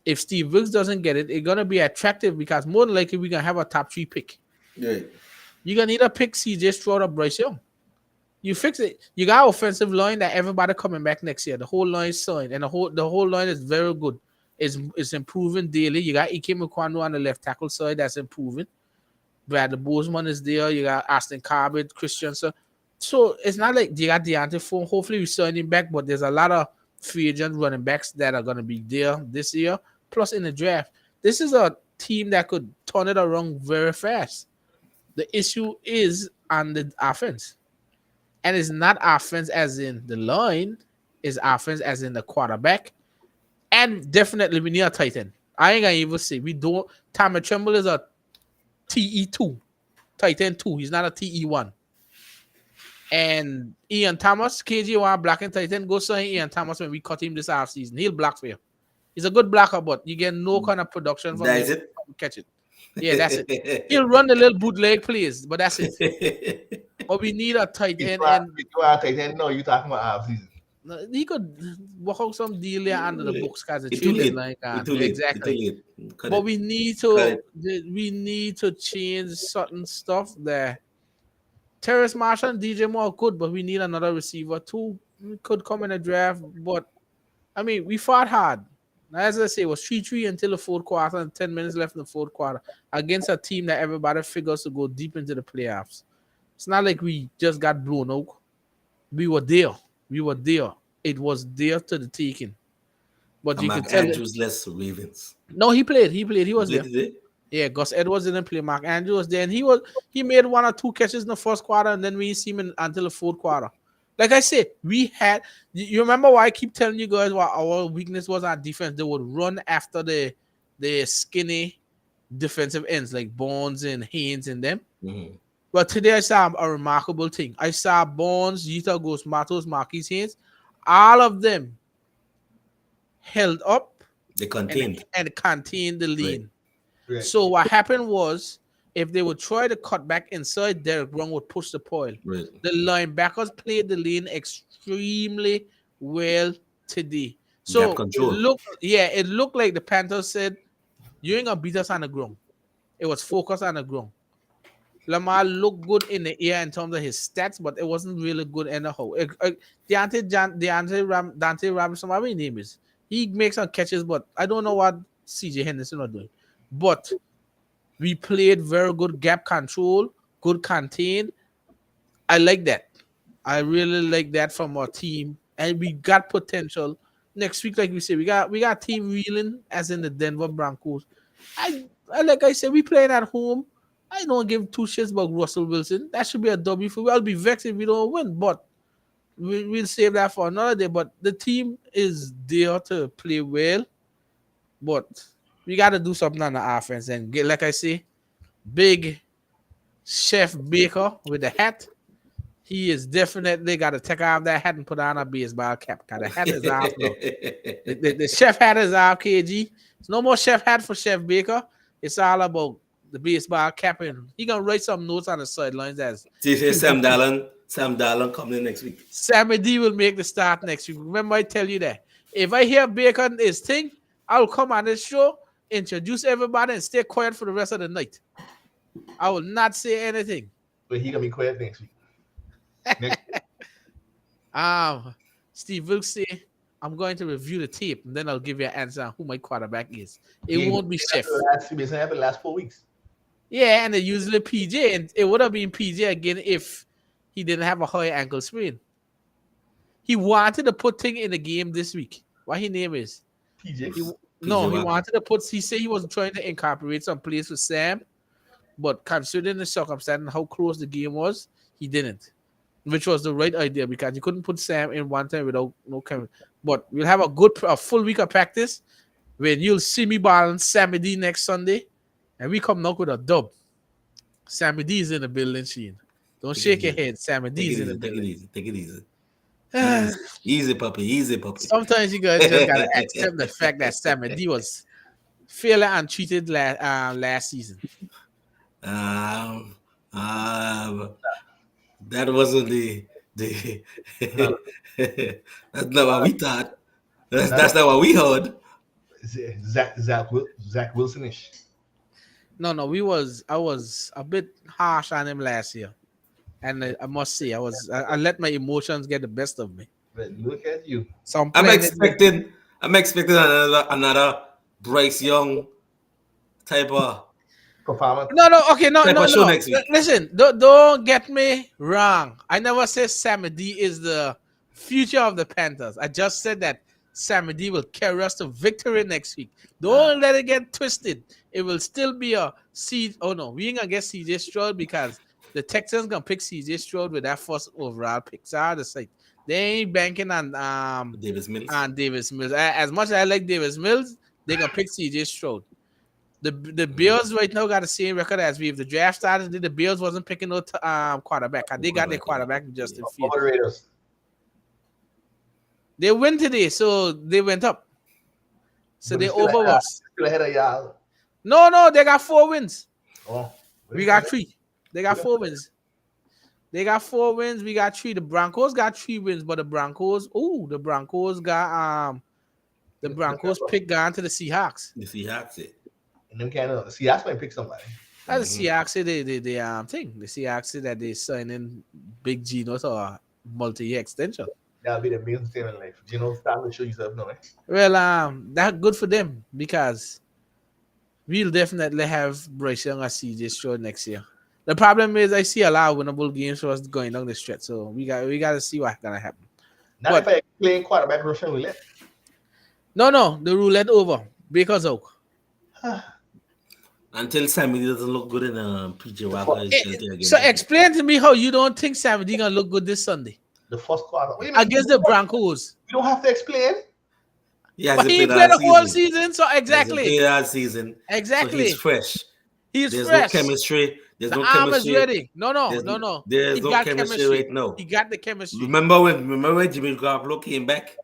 if Steve Wilkes doesn't get it, it's gonna be attractive because more than likely we're gonna have a top 3 pick. Right. You're gonna need a pick CJ Stroud or Bryce Young. You fix it. You got offensive line that everybody coming back next year. The whole line is signed, and the whole line is very good. It's improving daily. You got Ike Mukwano on the left tackle side that's improving. Bradley Bozeman is there. You got Austin Corbett, Christiansen. So it's not like you got Deontay Foreman. Hopefully we sign him back, but there's a lot of free agent running backs that are gonna be there this year. Plus in the draft, this is a team that could turn it around very fast. The issue is on the offense. And it's not offense as in the line, it's offense as in the quarterback. And definitely we need a tight end. I ain't gonna even say we don't. Tammy Tremble is a TE2, tight end 2. He's not a TE1. And Ian Thomas, KG1 black and tight end, go sign Ian Thomas when we cut him this offseason. He'll block for you. He's a good blocker, but you get no kind of production from That is him. it. Catch it. Yeah, that's it. He'll run the little bootleg plays, but that's it. it. But we need a tight end, You and are tight end. No, you talking about off season. he could work out some deal there under the books because the It's too trade late. deadline It's can't too do late. It's too exactly. late. Cut But it. we need to change certain stuff there. Terrace Marshall and DJ Moore are good, but we need another receiver too. We could come in a draft, but I mean, we fought hard. As I say, it was 3-3 until the fourth quarter and 10 minutes left in the fourth quarter against a team that everybody figures to go deep into the playoffs. It's not like we just got blown out. We were there. We were there. It was there to the taking. But And you Mark could tell it. Andrews less Ravens. No, he played. He You was played there. today? Yeah, Gus Edwards didn't play. Mark Andrews was there, and he made 1 or 2 catches in the first quarter, and then we see him until the fourth quarter. Like I said, we had. You remember why I keep telling you guys what our weakness was on defense? They would run after the skinny defensive ends like Bonds and Haynes and them. Mm-hmm. But today I saw a remarkable thing. I saw Bonds, Yita Ghost Matos, Marquis Haynes, all of them held up They contained. and contained the lane. Right. So what happened was, if they would try to cut back inside, Derek Brown would push the pile. Right. The linebackers played the lane extremely well today. So Gap control. it looked like the Panthers said, "You ain't gonna beat us on the ground." It was focused on the ground. Lamar looked good in the air in terms of his stats, but it wasn't really good anyhow. Dante Robinson, whatever his name is, he makes some catches, but I don't know what CJ Henderson are doing. But we played very good gap control, good contain. I like that. I really like that from our team, and we got potential. Next week, like we say, we got team reeling as in the Denver Broncos. I like I said, we playing at home. I don't give 2 shits about Russell Wilson. That should be a W for. I'll be vexed if we don't win, but we'll save that for another day. But the team is there to play well, but we got to do something on the offense and get, like I say, big Chef Baker with the hat. He is definitely got to take off that hat and put on a baseball cap. Cause the hat is off now. The chef hat is off, KG. There's no more chef hat for Chef Baker. It's all about the baseball cap, and he gonna write some notes on the sidelines as Sam Darnold coming in next week. Sammy D will make the start next week. Remember, I tell you that. If I hear Baker is thing, I'll come on this show, introduce everybody, and stay quiet for the rest of the night. I will not say anything. But he gonna be quiet next week. Steve Wilkes say, I'm going to review the tape, and then I'll give you an answer on who my quarterback is. It won't be Chef. It's happened the last 4 weeks. Yeah, and they usually PJ, and it would have been PJ again if he didn't have a high ankle sprain. He wanted to put thing in the game this week. What his name is? PJ. He wanted to put. He said he was trying to incorporate some plays with Sam, but considering the circumstance and how close the game was, he didn't, which was the right idea because you couldn't put Sam in one time without no camera. But we'll have a full week of practice when you'll see me balling Sammy D next Sunday, and we come knock with a dub. Sammy D is in the building, Sheen. Don't shake your head. Sammy D is in the building. Take it easy. Easy, puppy. Sometimes you guys just gotta accept the fact that Sammy D was fairly untreated last season. That wasn't the that's not what we thought. That's not what we heard. Zach Wilson-ish. No, I was a bit harsh on him last year, and I must say I let my emotions get the best of me. But look at you. So I'm expecting another Bryce Young type of performance. No. Next week. Listen, don't get me wrong. I never said Sammy D is the future of the Panthers. I just said that Sammy D will carry us to victory next week. Don't let it get twisted. It will still be a seed. Oh no, we ain't gonna get CJ Stroud because The Texans gonna pick CJ Stroud with that first overall pick. So I just like they ain't banking Davis Mills. on Davis Mills. As much as I like Davis Mills, they gonna pick CJ Stroud. The Bills right now got the same record as we. If the draft started, the Bills wasn't picking no quarterback. They got their quarterback in Justin Fields. What about the Raiders? They win today, so they went up. So But they it's still over ahead, us. still ahead of y'all. No, they got 4 wins. Oh, We got 3. They got 4 wins. They got 4 wins. We got 3. The Broncos got 3 wins, but the Broncos got the Broncos picked gone to the Seahawks. The Seahawks. And them kind of Seahawks might pick somebody. That's the Seahawks say the thing. The Seahawks say that they sign in Big Gino to a multi-year extension. That'll be the main thing in life. You know, start to show yourself now. Well, that's good for them because we'll definitely have Bryce Young or CJ Stroud next year. The problem is I see a lot of winnable games for us going down the stretch, so we got to see what's gonna happen. Not if I playing quarterback Russian roulette. No, the roulette over. Baker's out. Until Sammy doesn't look good in PJ Walker. So explain to me how you don't think Sammy gonna look good this Sunday. The first quarter. What do you mean? Against the Broncos. You don't have to explain. But he played the whole season, so exactly. He played that season. Exactly. So he's fresh. There's fresh. No chemistry. There's the no arm chemistry. is ready. No. There's no chemistry right now. He got the chemistry. Remember when Jimmy Garoppolo came back?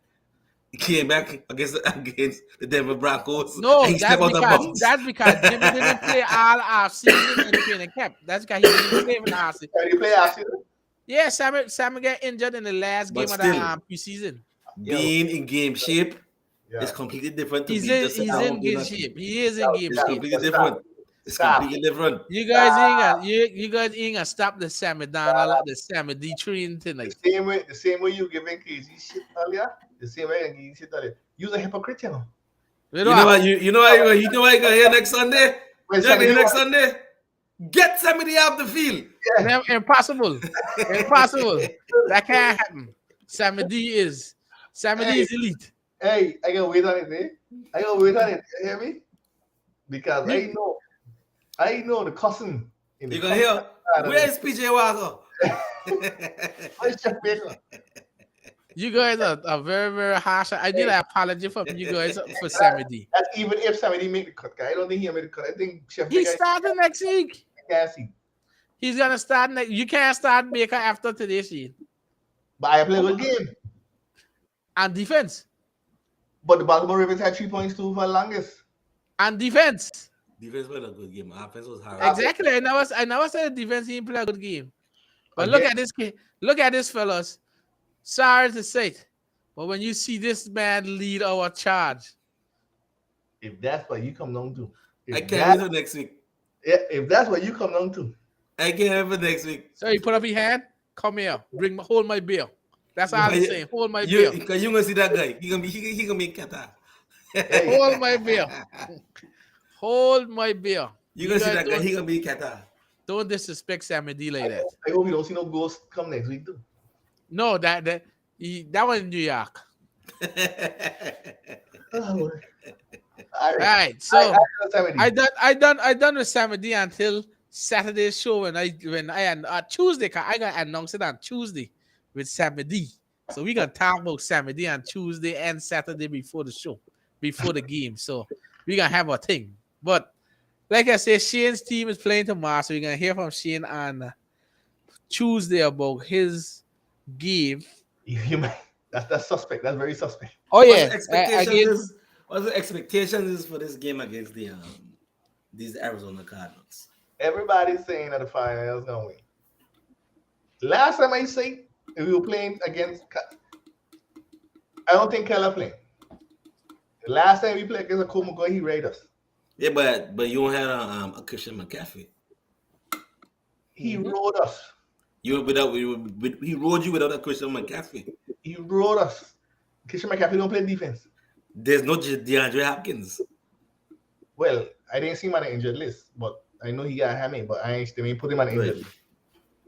He came back against the Denver Broncos. No, that's because Jimmy didn't play all our season in training camp. That's because he didn't play in our season. Did he play our season? Yeah, Sammy got injured in the last game of the preseason. Being in game shape is completely different. He's in game shape. He is in game shape. Completely different. It's completely different. You guys ain't gonna stop the Sammy down. I like the Sammy D train tonight. The same way you giving KZ shit earlier. The same way you giving shit earlier. You're a hypocrite, you know. You know what you gonna hear next Sunday? Next Sunday? Get Sammy off the field. Yeah. Impossible. That can't happen. Sammy D is elite. Hey, I gotta wait on it, eh? You hear me? Because I know the cousin. You gonna hear? Where is PJ Walker? Where's Jeff Baker? You guys are very, very harsh. I did an apology from you guys for Sammy D. That's even if Sammy D make the cut, guy. I don't think he'll make the cut. I think Chef He's starting next week. I can't see. He's gonna start next. You can't start Baker after today's game. But I play a good game. And defense. But the Baltimore Ravens had 3 points too for the longest. And defense. Defense played a good game. Offense was hard. Exactly. I never said defense didn't play a good game. But look at this, fellas. Sorry to say it, but when you see this man lead our charge, if that's what you come down to, I can't wait for next week. Yeah, if that's what you come down to, I can't wait for next week. So you put up your hand, come here, hold my beer. That's all I'm saying. Hold my beer. Because you gonna see that guy. He gonna be Qatar. Hold my beer. Hold my beer. You gonna see that guy. He gonna be Qatar. Don't disrespect Sammy D like that. I hope you don't see no ghosts come next week too. No, that was in New York. All right. So I done with Sammy D until Saturday's show when I Tuesday. I got announced it on Tuesday with Sammy D. So we gonna talk about Sammy D on Tuesday and Saturday before the show, before the game. So we gonna have a thing. But like I said, Shane's team is playing tomorrow, so we're gonna hear from Shane on Tuesday about his game. That's suspect. That's very suspect. Oh yeah. What's the expectations for this game against these Arizona Cardinals? Everybody's saying that the Finals gonna win. Last time I say we were playing against, I don't think Keller playing. The last time we played against a Komugo, he raided us. Yeah, but you don't have a Christian McCaffrey. He rode us. He rode you without a Christian McCaffrey. He rode us. Christian McCaffrey don't play defense. There's no DeAndre Hopkins. Well, I didn't see him on the injured list, but I know he got hammy, but I ain't put him on the injured list.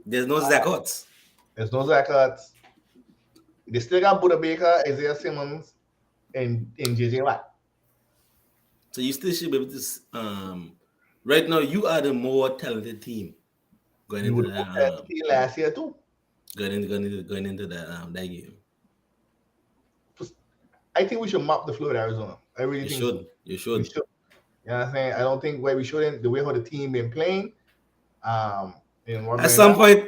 There's no Zach Ertz. There's no Zach Ertz. They still got Buda Baker, Isaiah Simmons, and JJ Watt. So you still should be able to. Right now, you are the more talented team. going We into would that hope that last year too. going into that game. I think we should map the floor at Arizona. I really You think so. should. You We should. should. You know what I'm saying? I don't think why we shouldn't. The way how the team been playing, and what At going some on, point,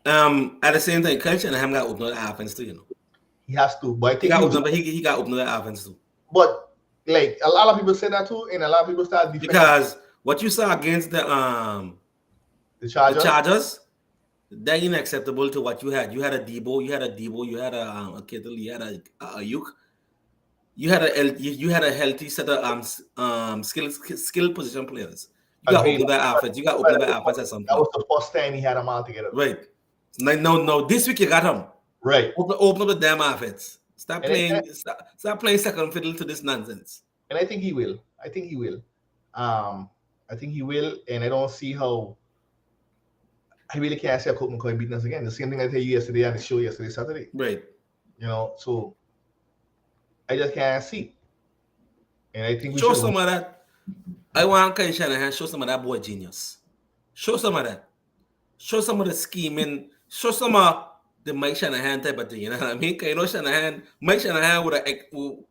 at the same time, Kyle Shanahan got opened up the offense too. You know, he has to. But I he think got he opened will. up. He got opened up the offense too. But like a lot of people say that too, and a lot of people start defending Because what you saw against the the Chargers. Chargers, that unacceptable to what you had. You had a Debo, you had a Kittle, you had a Ayuk. You had a healthy set of skill position players. You got Agreed. open that offense. You got But open that offense at some that point. was the first time he had them all together. Right. No. This week you got him. Right. Open up the damn offense. Stop And stop playing second fiddle to this nonsense. I think he will. I think he will. I think he will, and I don't see how. I really can't see how Colt McCoy beating us again. The same thing I told you yesterday on the show yesterday Saturday. Right. You know, so I just can't see. And I think we Show should. some of that. I want Kyle Shanahan. Show some of that boy genius. Show some of that. Show some of the scheming. Show some of the Mike Shanahan type of thing. You know what I mean? You know Mike Shanahan would have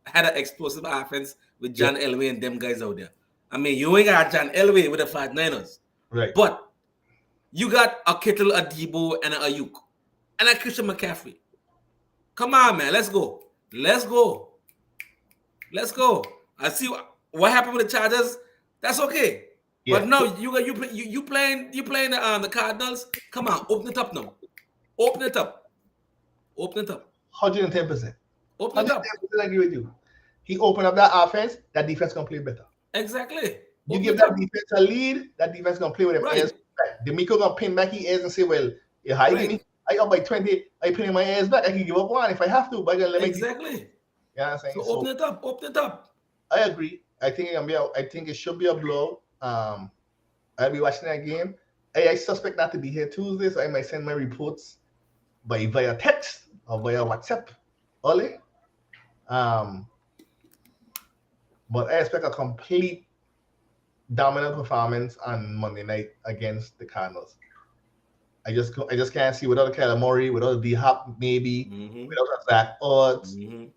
had an explosive offense with John Elway and them guys out there. I mean, you ain't got John Elway with the 49ers. Right. But you got a Kittle, a Debo, and a Ayuk. And a Christian McCaffrey. Come on, man. Let's go. I see what happened with the Chargers. That's okay. Yeah. But no, you playing the Cardinals. Come on, open it up now. Open it up. 110%. Open it up. I agree with you. He opened up that offense. That defense can play better. Exactly. You give that defense a lead. That defense can play with him. Right. D'Amico gonna pin back his ears and say, "Well, if I give me, I up by 20. I pin my ears back. I can give up one if I have to. But I let me exactly. You know what I'm saying? So open it up. Open it up. I agree. I think it should be a blow. I'll be watching that game. I suspect not to be here Tuesday, so I might send my reports via text or via WhatsApp. Only. But I expect a complete dominant performance on Monday night against the Cardinals. I just can't see without Kyler Murray, without D-Hop maybe, without Zach Ertz. You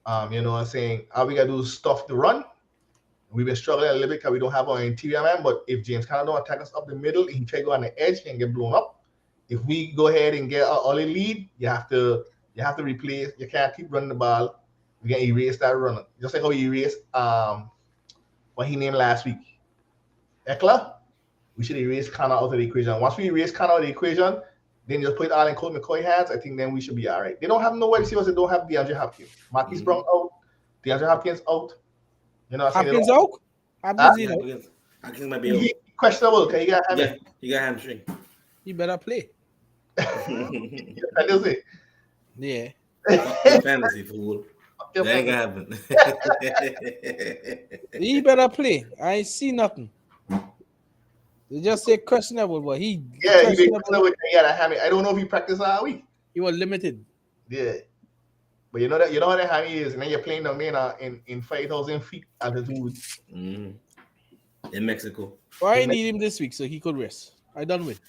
know what I'm saying? All we got to do is stuff the run. We've been struggling a little bit because we don't have our interior man, but if James Conner don't attack us up the middle, he try to go on the edge and get blown up. If we go ahead and get our early lead, you have to replace. You can't keep running the ball. We can erase that runner. Just like how we erased what he named last week. Eckler, we should erase Conner out of the equation. Once we erase Conner out of the equation, then just put it all in Colt McCoy hands. I think then we should be all right. They don't have no wide receivers. They don't have DeAndre Hopkins. Marquise Brown out. DeAndre Hopkins out. You know what I'm saying? Hopkins might be out. Questionable. Can you get him? He got hamstring. He better play. That is it. Yeah. Fantasy fool. That ain't gonna happen. He better play. I ain't see nothing. They just say questionable, but he questionable. I don't know if he practiced all week. He was limited. Yeah. But you know how that hammy is, and then you're playing down there in 5,000 feet altitude. In Mexico. Well, I need him this week so he could rest. I done with.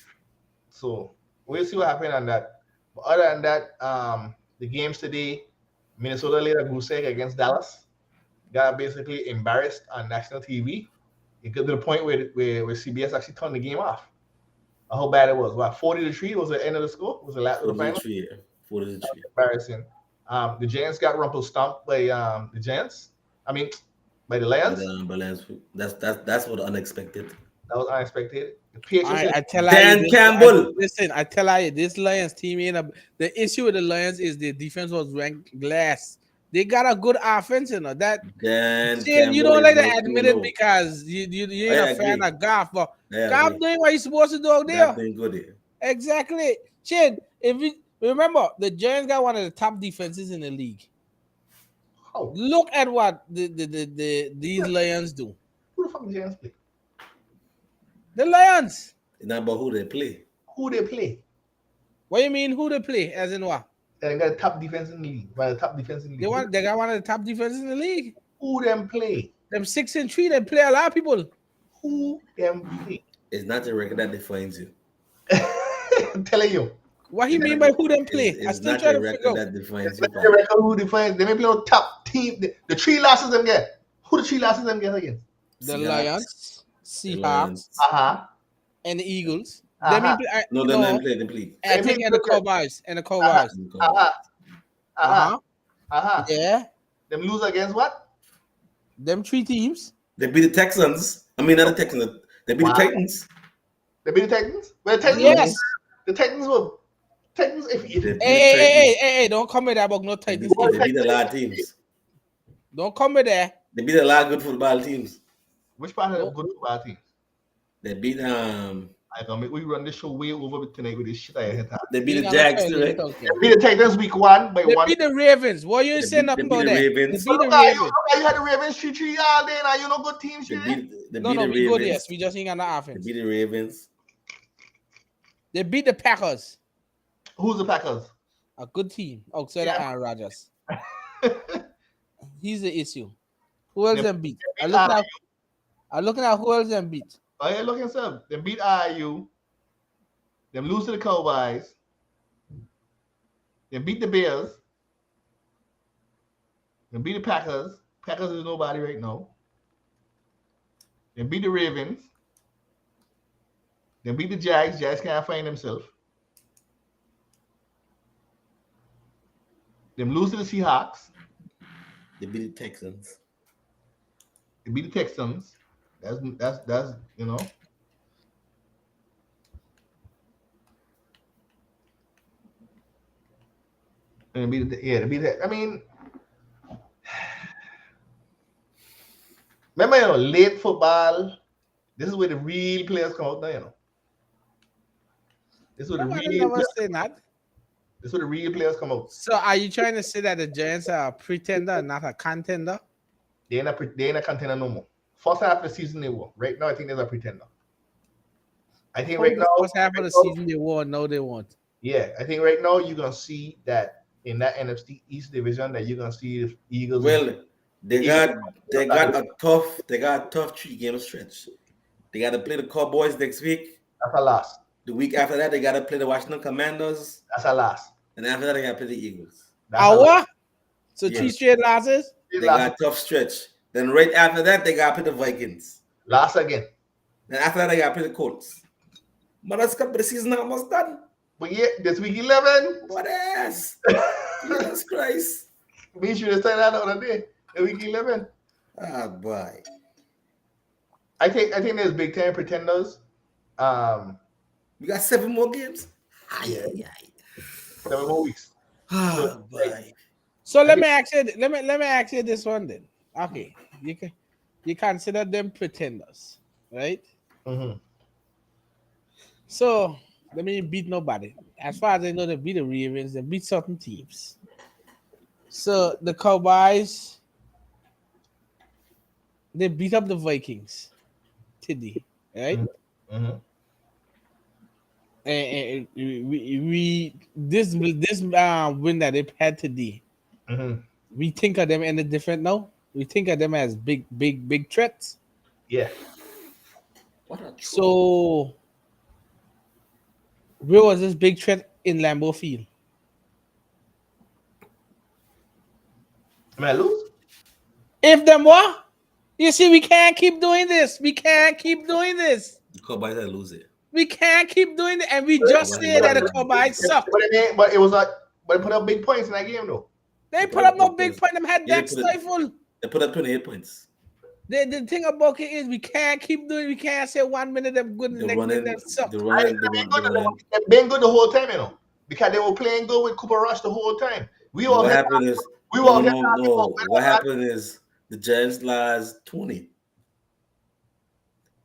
So we'll see what happens on that. But other than that, the games today, Minnesota laid a goose egg against Dallas. Got basically embarrassed on national TV. It got to the point where CBS actually turned the game off. How bad it was. What, 40-3 was the end of the score? Was the last of the final? 40-3. Embarrassing. The Giants got rumpled stomped by the Giants. I mean, by the Lions. By Lions. That's what unexpected. That was unexpected. The Patriots. I tell Dan Campbell. I tell you, this Lions team the issue with the Lions is the defense was ranked glass. They got a good offense, you know. That you don't like to admit it because you ain't a fan of Goff, but Goff doing what he's supposed to do out there. Doing good here. Exactly. Chin, if you remember, the Giants got one of the top defenses in the league. Oh. Look at what these Lions do. Who the fuck the Giants play? The Lions. It's not about who they play. Who they play? What do you mean who they play? As in what? They got a top defense in the league. They got one of the top defenses in the league. Who them play? Them 6-3, they play a lot of people. Who them play? It's not the record that defines you. I'm telling you. What he mean by who them play? I It's still not try the to figure record out. that defines The your power. record who defines. They may play on top team. The three losses them get. Who the three losses them get against? The Seahawks, Lions, the Seahawks, Lions. and the Eagles. Them Uh-huh. he play, No, no, them play. I They think play and the Cowboys and the Uh-huh. Cowboys. Uh-huh. Uh-huh. Uh-huh. Uh-huh. Yeah. Them lose against what? Them three teams. They beat the Texans. I mean, not the Texans. They beat the Wow. Titans. They beat the Titans? Well, the Titans, Yes. the Titans were Titans if They beat the Hey, don't come with that about no Titans. Titans. They beat a lot of teams. Don't come with that. They beat a lot of good football teams. which part of the Nope. good football team? They beat I can make we run this show way over tonight with this shit I hit. they beat Being the on a Jags fairly too, right? little They game. beat the Titans week 1 by They 1. beat the Ravens. What you They say beat- nothing they beat about the that? Ravens. They beat the Look, you Ravens. had the Ravens 3-3 all day now. You know good teams They here. beat No, the we good, Ravens. yes. We just ain't got no They offense. beat the Ravens. They beat the Packers. Who's the Packers? A good team outside of Aaron Rodgers. He's the issue. Who else They- them beat? they I'm beat looking at who else them beat. Oh, yeah, look yourself. Them beat IU. Them lose to the Cowboys. Them beat the Bears. Them beat the Packers. Packers is nobody right now. Them beat the Ravens. Them beat the Jags. Jags can't find themselves. Them lose to the Seahawks. They beat the Texans. They beat the Texans. That's you know. And they beat the I mean, remember, late football. This is where the real players come out now, This is where the Nobody real never say that. this is where the real players come out. So are you trying to say that the Giants are a pretender, not a contender? They ain't a contender no more. First half of the season they were. Right now, I think they're a pretender. I think right now, First half of the season they won, no, they won't. yeah, I think right now you're gonna see that in that NFC East division that you're gonna see the Eagles. Well, they got a tough 3-game stretch. They got to play the Cowboys next week. That's a loss. The week after that, they got to play the Washington Commanders, That's a loss. and after that, they got to play the Eagles. That's a loss. What? So Yes. 3 straight losses? They got a tough stretch. Then right after that, they got to play the Vikings. Loss again. Then after that, they got to play the Colts. But that's cut, but the season almost done. But yeah, this week 11. What else? Jesus Christ. We should have said that the other day. The week 11. Ah, boy. I think there's big time pretenders. We got 7 more games. Yeah. 7 more weeks. Ah, boy. So let me ask you this one then. Okay. You consider them pretenders, right? Mm-hmm. So let me beat nobody. As far as I know, they beat the Ravens, they beat certain teams. So the Cowboys, they beat up the Vikings today, right? Mm-hmm. And we this win that they had today, Mm-hmm. we think of them any different now. We think of them as big threats. Yeah. What a troll. So where was this big threat in Lambeau Field? Am I lose? If them what? You see, we can't keep doing this. We can't keep doing this. The Cowboys are losing. We can't keep doing it. And we just said that the Cowboys suck. But it was like, but it put up big points in that game though. They put up no big point. Them had Yeah, that stifle. They put up 28 points. The thing about it is we can't keep doing. We can't say 1 minute them good, the They're next running. minute them suck. They're running. They've been good the whole time, because they were playing good with Cooper Rush the whole time. What happened is What happened is the Giants lost 20.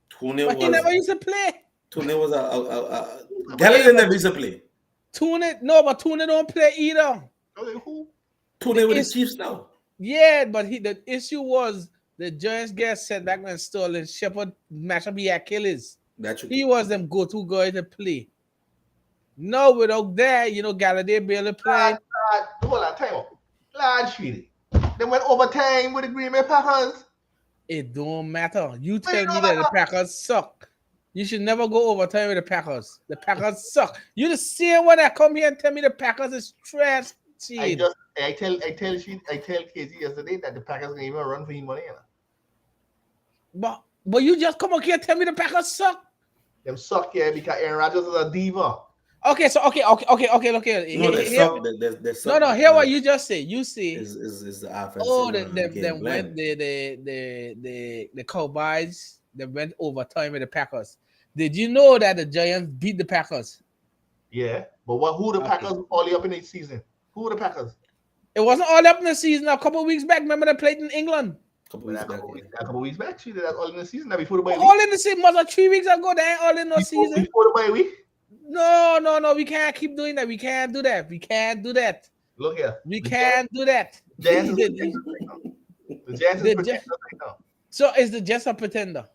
20 But he never used to play. 20 was a Gallagher never used to play. But Tune don't play either. Who? 20 with the Chiefs now. Yeah, but the issue was the Giants get set back when Sterling Shepard match up the Achilles. He was them go-to guy to play. No, without that, Galladay barely played. Hold on, time out. Large Street. They went overtime with the Green Bay Packers. It don't matter. You tell me that the Packers suck. You should never go overtime with the Packers. The Packers suck. You the same one that come here and tell me the Packers is trash. I tell Casey yesterday that the Packers can even run for him money. You know? But you just come up here and tell me the Packers suck. Them suck here because Aaron Rodgers is a diva. Okay, so okay. Look here. No, they suck. They suck. No. Hear what you just say. You say is the offense. oh, the Cowboys. They went overtime with the Packers. Did you know that the Giants beat the Packers? Yeah, but who the Packers all up in the season? Who were the Packers? It wasn't all up in the season. A couple of weeks back, remember they played in England. A couple weeks back, actually, that's all in the season. That before the bye week. All in the season. Was like 3 weeks ago. They ain't all in the season. Before the bye week. No. We can't keep doing that. We can't do that. Look here. We can't do that. The Jets is pretender right now. So is the Jets a pretender?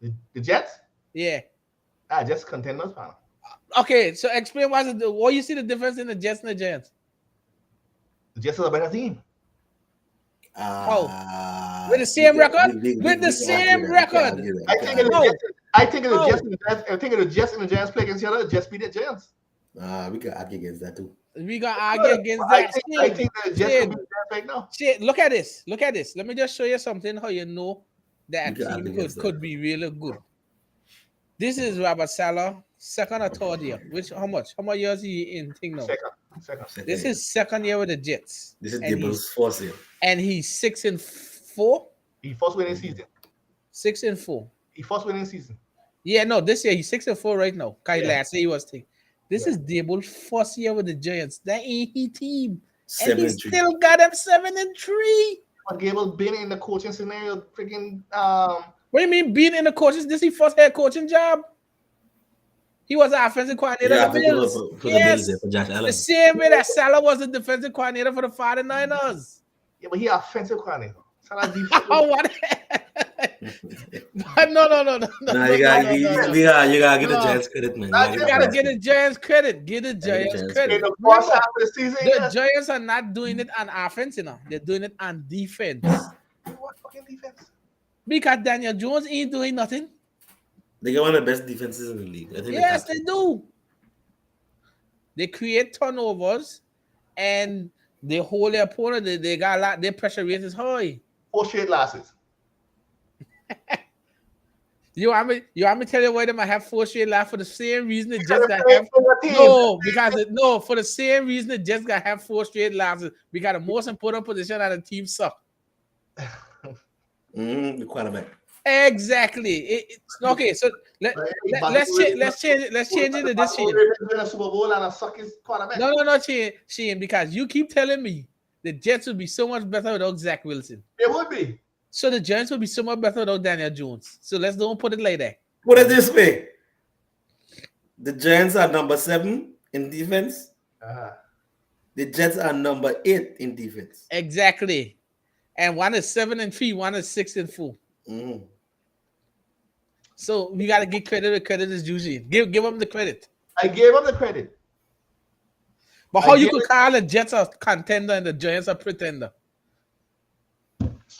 The Jets? Yeah. Jets contenders, man. Okay, so explain what you see the difference in the Jets and the Giants. The Jets are a better team. With the same record? With the same record. I think of the Jets and the Giants play against each other. The Jets beat the Giants. We can argue against that too. We got to argue against I that. think the Jets can beat the Giants right now. Shit, look at this. Let me just show you something how you know that team could be really good. This is Robert Saleh, second or third year. How much years he in thing now? Second. This is second year with the Jets. This is Dibbles' fourth year. And he's 6-4. He first winning season. 6-4. He first winning season. Yeah, no, this year he's 6-4 right now. Last year he was thing. This is Dibbles' first year with the Giants. That ain't his team. And he still got him 7-3. But Gable been in the coaching scenario, freaking What do you mean being in the coaches? This is his first head coaching job. He was an offensive coordinator for the Bills. Yes. The same way that Salah was the defensive coordinator for the 49ers. Yeah, but he offensive coordinator. Salah defensive. What? No. You gotta get the Giants credit, man. You gotta get the Giants credit. Get the Giants credit. The first half of the season, the Giants are not doing it on offense, you know. They're doing it on defense. What fucking defense? Because Daniel Jones ain't doing nothing. They got one of the best defenses in the league. I think yes, they do. They create turnovers and they hold their opponent. They got a lot. Their pressure rate is high. 4 straight losses. You want me to tell you why they might have 4 straight losses for the same reason the Jets got have for the same reason the Jets got have 4 straight losses. We got the most important position on the team suck. The quarterback. Exactly. Okay, so let's change it to this year. No, Shane, because you keep telling me the Jets would be so much better without Zach Wilson. It would be. So the Giants would be so much better without Daniel Jones. So let's don't put it like that. Put it this way. The Giants are number 7 in defense. The Jets are number 8 in defense. Exactly. And one is 7-3, one is 6-4. So we gotta give credit where credit is due. Give them the credit. I gave them the credit. But how you could call the Jets a contender and the Giants a pretender?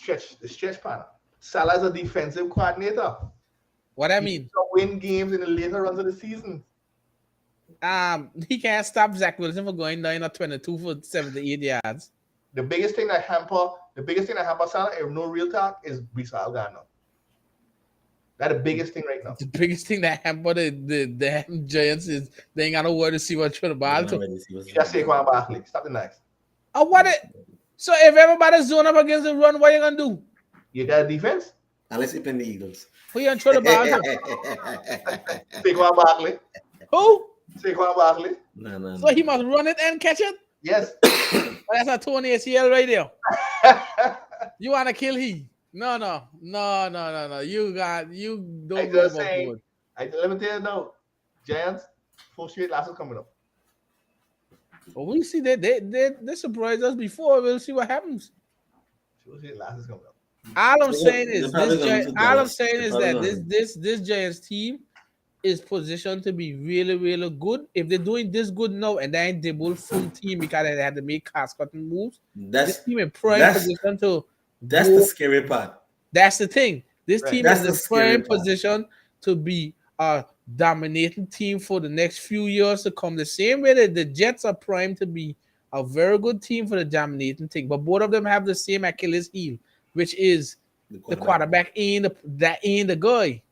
The stretch partner. Salah's a defensive coordinator. What I mean? Win games in the later runs of the season. He can't stop Zach Wilson from going down at 22 for 78 yards. The biggest thing that hamper Salah, if no real talk, is Brees Gardner. That's the biggest thing right now. The biggest thing that hamper the Giants is they ain't got nowhere to see what the ball to. Just Saquon Barkley. Stop the next. So if everybody's zone up against the run, what are you gonna do? You got a defense? Unless you play the Eagles. Who you gonna throw the ball to? Saquon Barkley. Who? Saquon Barkley. No. So he must run it and catch it? Yes. That's a Tony ACL right there. You wanna kill he? No. You don't go overboard. Let me tell you now, Giants, 4 straight losses coming up. Well, we see they surprised us before. We'll see what happens. 4 straight losses coming up. All I'm saying is this Giants team is positioned to be really, really good. If they're doing this good now and they ain't the full team because they had to make cost-cutting moves, this team in prime position to. That's the scary part. That's the thing. This team is in prime position to be a dominating team for the next few years to come. The same way that the Jets are primed to be a very good team for the dominating thing, but both of them have the same Achilles heel, which is The the quarterback. quarterback ain't the guy.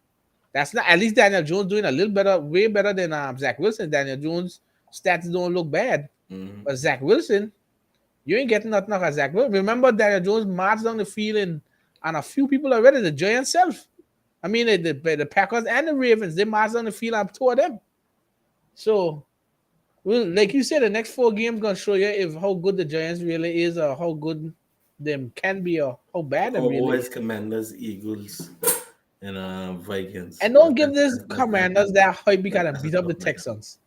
That's not, at least Daniel Jones doing a little better, way better than Zach Wilson. Daniel Jones stats don't look bad, Mhm. but Zach Wilson, you ain't getting nothing out of Zach Wilson. Remember Daniel Jones marched down the field and a few people already, the Giants self. I mean, the Packers and the Ravens, they marched on the field and two of them. So, well, like you said, the next 4 games gonna show you if how good the Giants really is, or how good them can be, or how bad them really Cowboys, is. Commanders, Eagles, and Vikings. And don't give this Commanders that hype because they That's a beat up the tough matchup. Texans.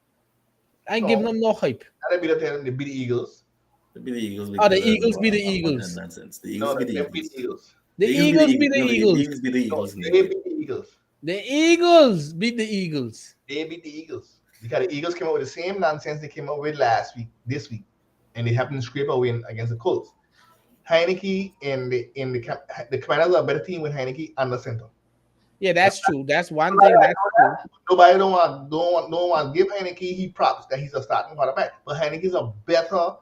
I ain't giving No, them no hype. they beat them. They beat the Eagles. They beat the Eagles Oh, the because Eagles beat the of all that Eagles. nonsense. The Eagles No, beat the they beat Eagles. the Eagles. The The Eagles beat the Eagles Eagles. beat the No, the Eagles. Eagles beat the No, Eagles in that they game. beat the Eagles. The Eagles beat the Eagles. They beat the Eagles because the Eagles came out with the same nonsense they came out with last week, this week, and they happened to scrape a win against the Colts. Heineke and the Commanders are a better team with Heineke under center. Yeah, that's true. That's one thing. That's true. Nobody don't want to give Heineke he props that he's a starting quarterback, but Heineke's a better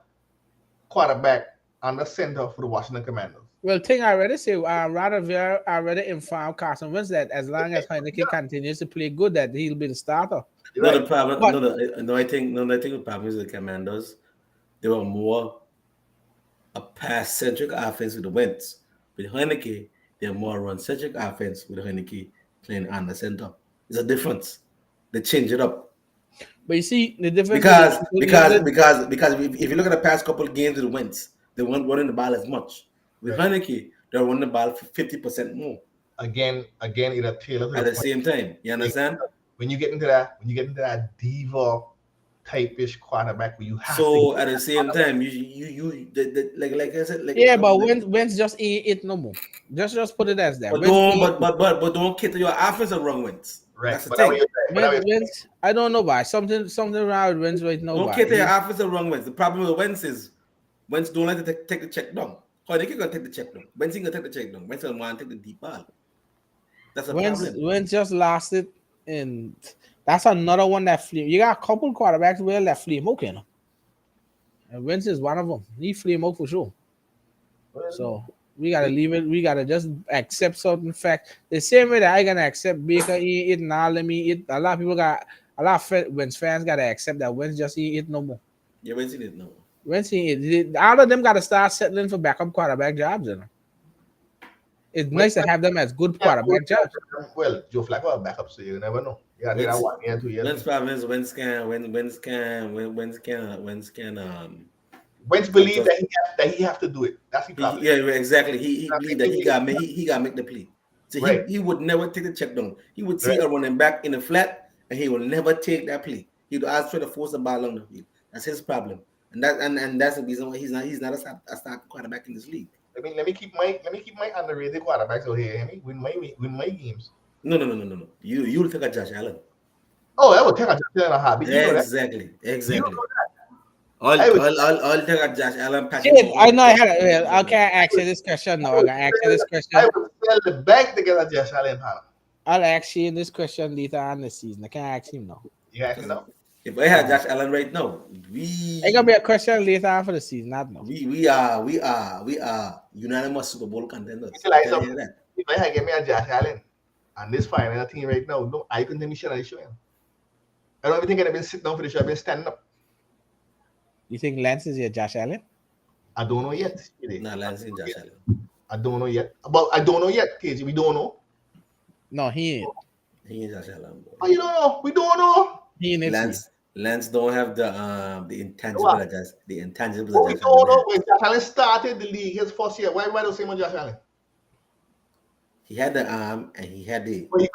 quarterback under center for the Washington Commanders. Well, thing I already say, I already informed Carson Wentz that as long as Heineke continues to play good, that he'll be the starter. You're No, right. the problem. But I think the problem is the Commanders. They were more a pass-centric offense with the Wentz. With Heineke, they're more run-centric offense with Heineke playing on the center. There's a difference. They change it up you see the difference with because the Eagles. if you look at the past couple of games with the Wentz, they weren't running the ball as much. With Right. Heineke, they're running the ball 50% more Again, it appeals to at the the point. same time. You understand? When you get into that diva type-ish quarterback where you have to So at the same time, like I said, Yeah, but Wentz just ain't it no more. Just put it as that. but Wentz don't ain't it. but don't cater your offensive wrong Wentz. right. That's the But that what thing. you're saying. But that what you're Wentz, I don't know why. Something around with Wentz right now, Don't why. cater your offensive wrong Wentz. The problem with Wentz is Wentz don't like to take the check down. How they gonna take the check down? Wentz ain't gonna take the check down. Wentz gonna want to take the deep ball. That's a problem. Wentz just lost it, and that's another one that flame. You got a couple quarterbacks where that flame okay, no? And Wentz is one of them. He flame out for sure. So we gotta leave it. We gotta just accept certain facts. The same way that I gonna accept Baker ain't it now. Let me eat. A lot of people got a lot of Wentz fans gotta accept that Wentz just ain't it no more. Yeah, Wentz didn't know. Wentz ain't it. All of them gotta start settling for backup quarterback jobs. You know, it's nice to have them as good quarterback jobs. Well, Joe Flacco a backup, so you never know. You gotta take that 1 year, 2 years. Wentz problem is Wentz can Wentz believe that he have to do it. That's the problem. yeah, exactly. He I believed think that he got make the play. So Right. he would never take the check down. He would see Right. a running back in the flat, and he will never take that play. He would always try to force the ball on the field. That's his problem, and that's the reason why he's not a starting quarterback in this league. Let me keep my underrated quarterbacks out here. Win my games. No. You will take a Josh Allen. Oh, I would take a Josh Allen in a heartbeat. You know that. Exactly. You know that. All take a Josh Allen. Patrick Shit, I know I Mahomes. had. Well, okay, I ask you this question now. I gotta ask you this question. I would sell the bank to get a Josh Allen, Hannah. I'll ask you this question later on the season. I can't ask him now. You guys know. If I had Josh Allen right now, It gonna be a question later on for the season, not now. we are unanimous Super Bowl contenders. It's like I tell you something. that. If I had get me a Josh Allen and this final team right now, no, I couldn't be sure show him. I don't even think I've been sitting down for the show. I've been standing up. You think Lance is your Josh Allen? I don't know yet. Nah, Lance and Josh Allen. I don't know yet. But I don't know yet, KG. We don't know. No, he ain't. He is Josh Allen. Boy. Oh, you don't know. We don't know. He ain't. Lance don't have the intangible What? the intangibles But we that Josh don't know Allen when Josh Allen started the league his first year. Why don't say about Josh Allen? He had the arm and he had the Well, he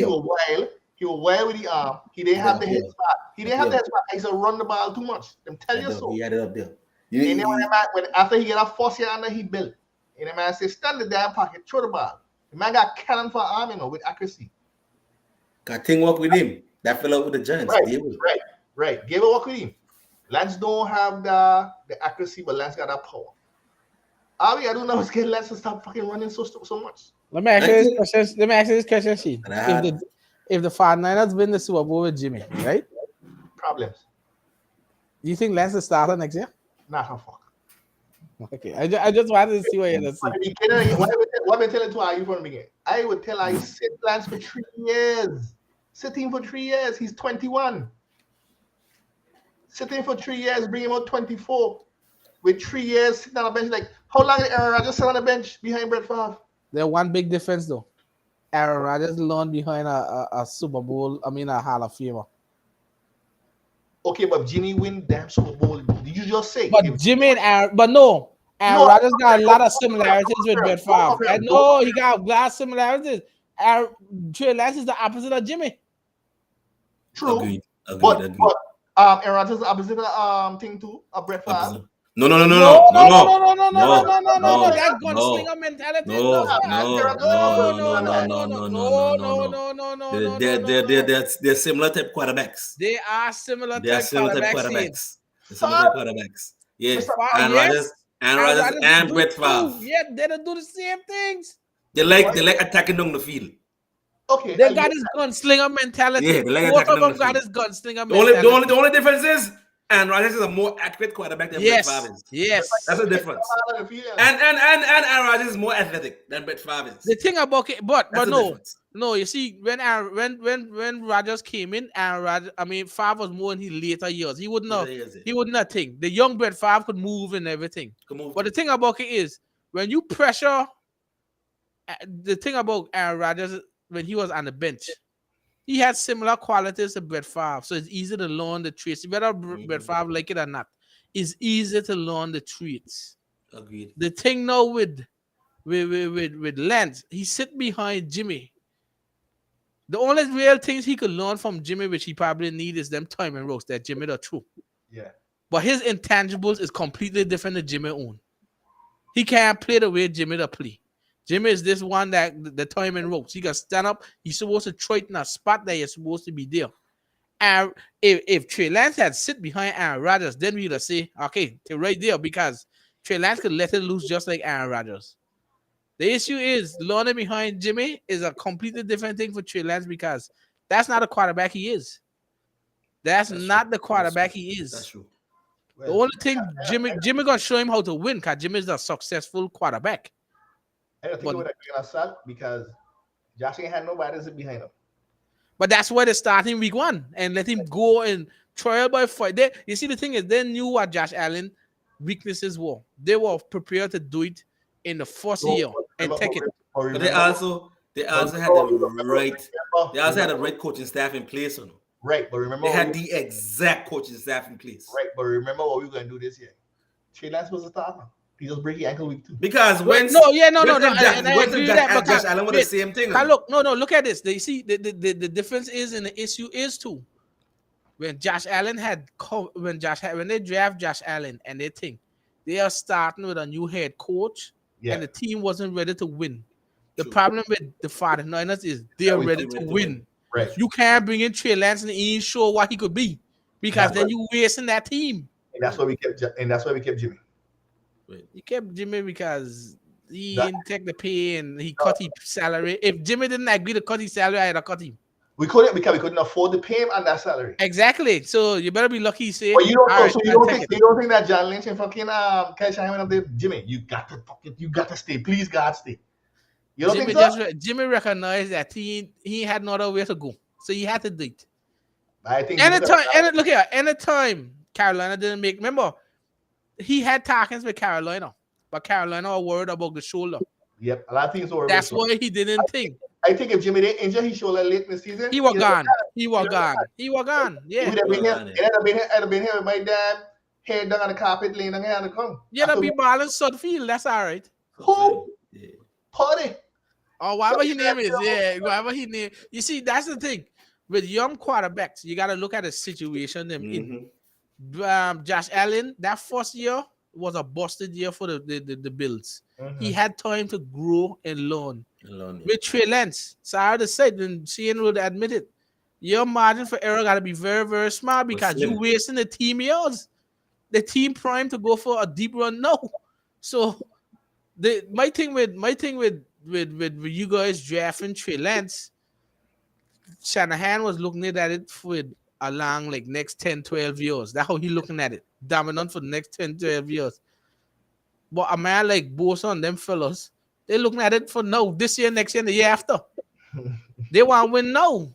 was wild. He was wild with the arm. He didn't have the head spot. He didn't have the head spot. He used to run the ball too much. Them tell you so. he had it up there. And then when after he get a first year under, he built. And the man said, stand the damn pocket, throw the ball. The man got cannon for arm, with accuracy. Got teamwork with him. That fell out with the Giants. Right. Gave a work with him. Lance don't have the accuracy, but Lance got that power. All we gotta do now is get Lance to stop fucking running so much. Let me ask you this question. She. if the 49ers win the Super Bowl with Jimmy, right? Problems. Do you think Lance is starter next year? Nah, fuck. Okay, I just wanted to see what you're gonna see. What am I telling to you from the beginning? I would tell you sit Lance for 3 years. Sit him for 3 years. He's 21. Sit him for 3 years. Bring him out 24. With 3 years sitting on a bench, like how long did Aaron Rodgers sit on the bench behind Brett Favre? There's one big difference though. Aaron Rodgers learned behind a Super Bowl. I mean a Hall of Famer. Okay, but Jimmy win damn Super Bowl. Did you just say? But Jimmy and Aaron, but no, Aaron Rodgers got a lot of similarities with Brett Favre. And no, he got a lot of similarities. Trey Lance is the opposite of Jimmy. True. Agreed. But Aaron Rodgers is the opposite of thing too, of Brett Favre. No. That gunslinger mentality. No. They're similar type quarterbacks. They are similar They are type similar type quarterbacks. quarterbacks. They're similar type quarterbacks. Yeah. Aaron Rodgers and Brett Favre. Yeah, they don't do the same things. They like attacking down the field. Okay. They got his gunslinger mentality. Yeah, they like both attacking of them down the got field. his gunslinger mentality. The only difference is Aaron Rodgers is a more accurate quarterback than Brett Favre is. Yes. That's the difference. And Aaron Rodgers is more athletic than Brett Favre is. The thing about it, but no, difference. no. You see, when Rodgers came in, Favre was more in his later years. He wouldn't have think. The young Brett Favre could move and everything. But the thing about it is, when you pressure, the thing about Aaron Rodgers when he was on the bench, he had similar qualities to Brett Favre, so it's easy to learn the traits. Whether Brett Favre like it or not, it's easy to learn the traits. Agreed. The thing now with Lance, he sit behind Jimmy. The only real things he could learn from Jimmy, which he probably need, is them time and roast that Jimmy the true. Yeah. But his intangibles is completely different than Jimmy own. He can't play the way Jimmy the play. Jimmy is this one that the time and ropes. He can stand up. He's supposed to throw it in a spot that you're supposed to be there. And if Trey Lance had sit behind Aaron Rodgers, then we'd have say, okay, they're right there, because Trey Lance could let it loose just like Aaron Rodgers. The issue is learning behind Jimmy is a completely different thing for Trey Lance, because that's not a quarterback he is. That's not true. The quarterback he is. That's true. The only thing Jimmy gonna show him how to win, because Jimmy is a successful quarterback. I don't think it would have been a suck because Josh ain't had nobody sit behind him. But that's why they start him week 1 and let him go and trial by fire. You see, the thing is, they knew what Josh Allen weaknesses were. They were prepared to do it in the first year and take it. But they also had the right coaching staff in place. Right, but remember they had the exact coaching staff in place. Right, but remember what we were gonna do this year. Trey Lance was a starter. He just break his ankle week 2. Because Josh Allen was the same thing. Look at this. They see the difference is, and the issue is too. When Josh Allen when they draft Josh Allen and they think they are starting with a new head coach, and the team wasn't ready to win. The problem with the 49ers is they're ready to win. Right. You can't bring in Trey Lance and he ain't sure what he could be, because then you wasting that team. And that's why we kept Jimmy. He kept Jimmy because he didn't take the pay and he cut his salary. If Jimmy didn't agree to cut his salary, I had to cut him. We couldn't, because we couldn't afford to pay him on that salary. Exactly. So you better be lucky. Say, but you don't think that John Lynch and fucking Kai Shine up there, Jimmy, you got to stay. Please, God, stay. You don't think so? Jimmy recognized that he had no other way to go, so he had to do it. I think anytime Carolina didn't make. Remember, he had talkings with Carolina, but Carolina were worried about the shoulder. Yep, a lot of things were. That's why he didn't think. I think if Jimmy didn't injure his shoulder late in the season, he was gone. He was gone. Yeah. It would have been here with my dad, head down on the carpet, laying on the come. Yeah, that'd be balling Sudfield. That's all right. Who? Party. Or whatever his name is. Yeah, whatever his name. You see, that's the thing. With young quarterbacks, you got to look at the situation they're in. Josh Allen, that first year was a busted year for the Bills. He had time to grow and learn. With Trey Lance, sorry to say, and Shane would admit it, your margin for error got to be very, very small, because you're wasting the team years. The team primed to go for a deep run now. So my thing with you guys drafting Trey Lance, Shanahan was looking at it for along like next 10, 12 years. That's how he looking at it. Dominant for the next 10, 12 years. But a man like Boson, them fellas, they looking at it for no this year, next year, and the year after. They want to win now.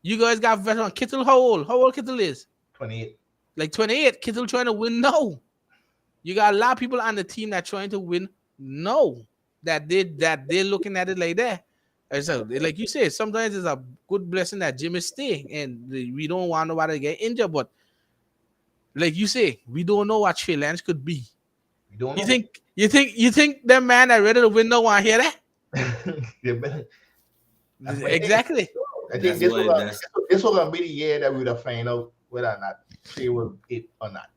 You guys got veteran Kittle. How old? How old Kittle is? 28. Like 28. Kittle trying to win now. You got a lot of people on the team that trying to win no. They're looking at it like that. And so, like you said, sometimes it's a good blessing that Jim is staying, and we don't want nobody to get injured. But like you say, we don't know what Trey Lance could be. We don't You know. think that man that ready to win no want to hear that? That's my thing. Exactly. I think this was gonna be the year that we would have find out whether or not Trey will hit or not.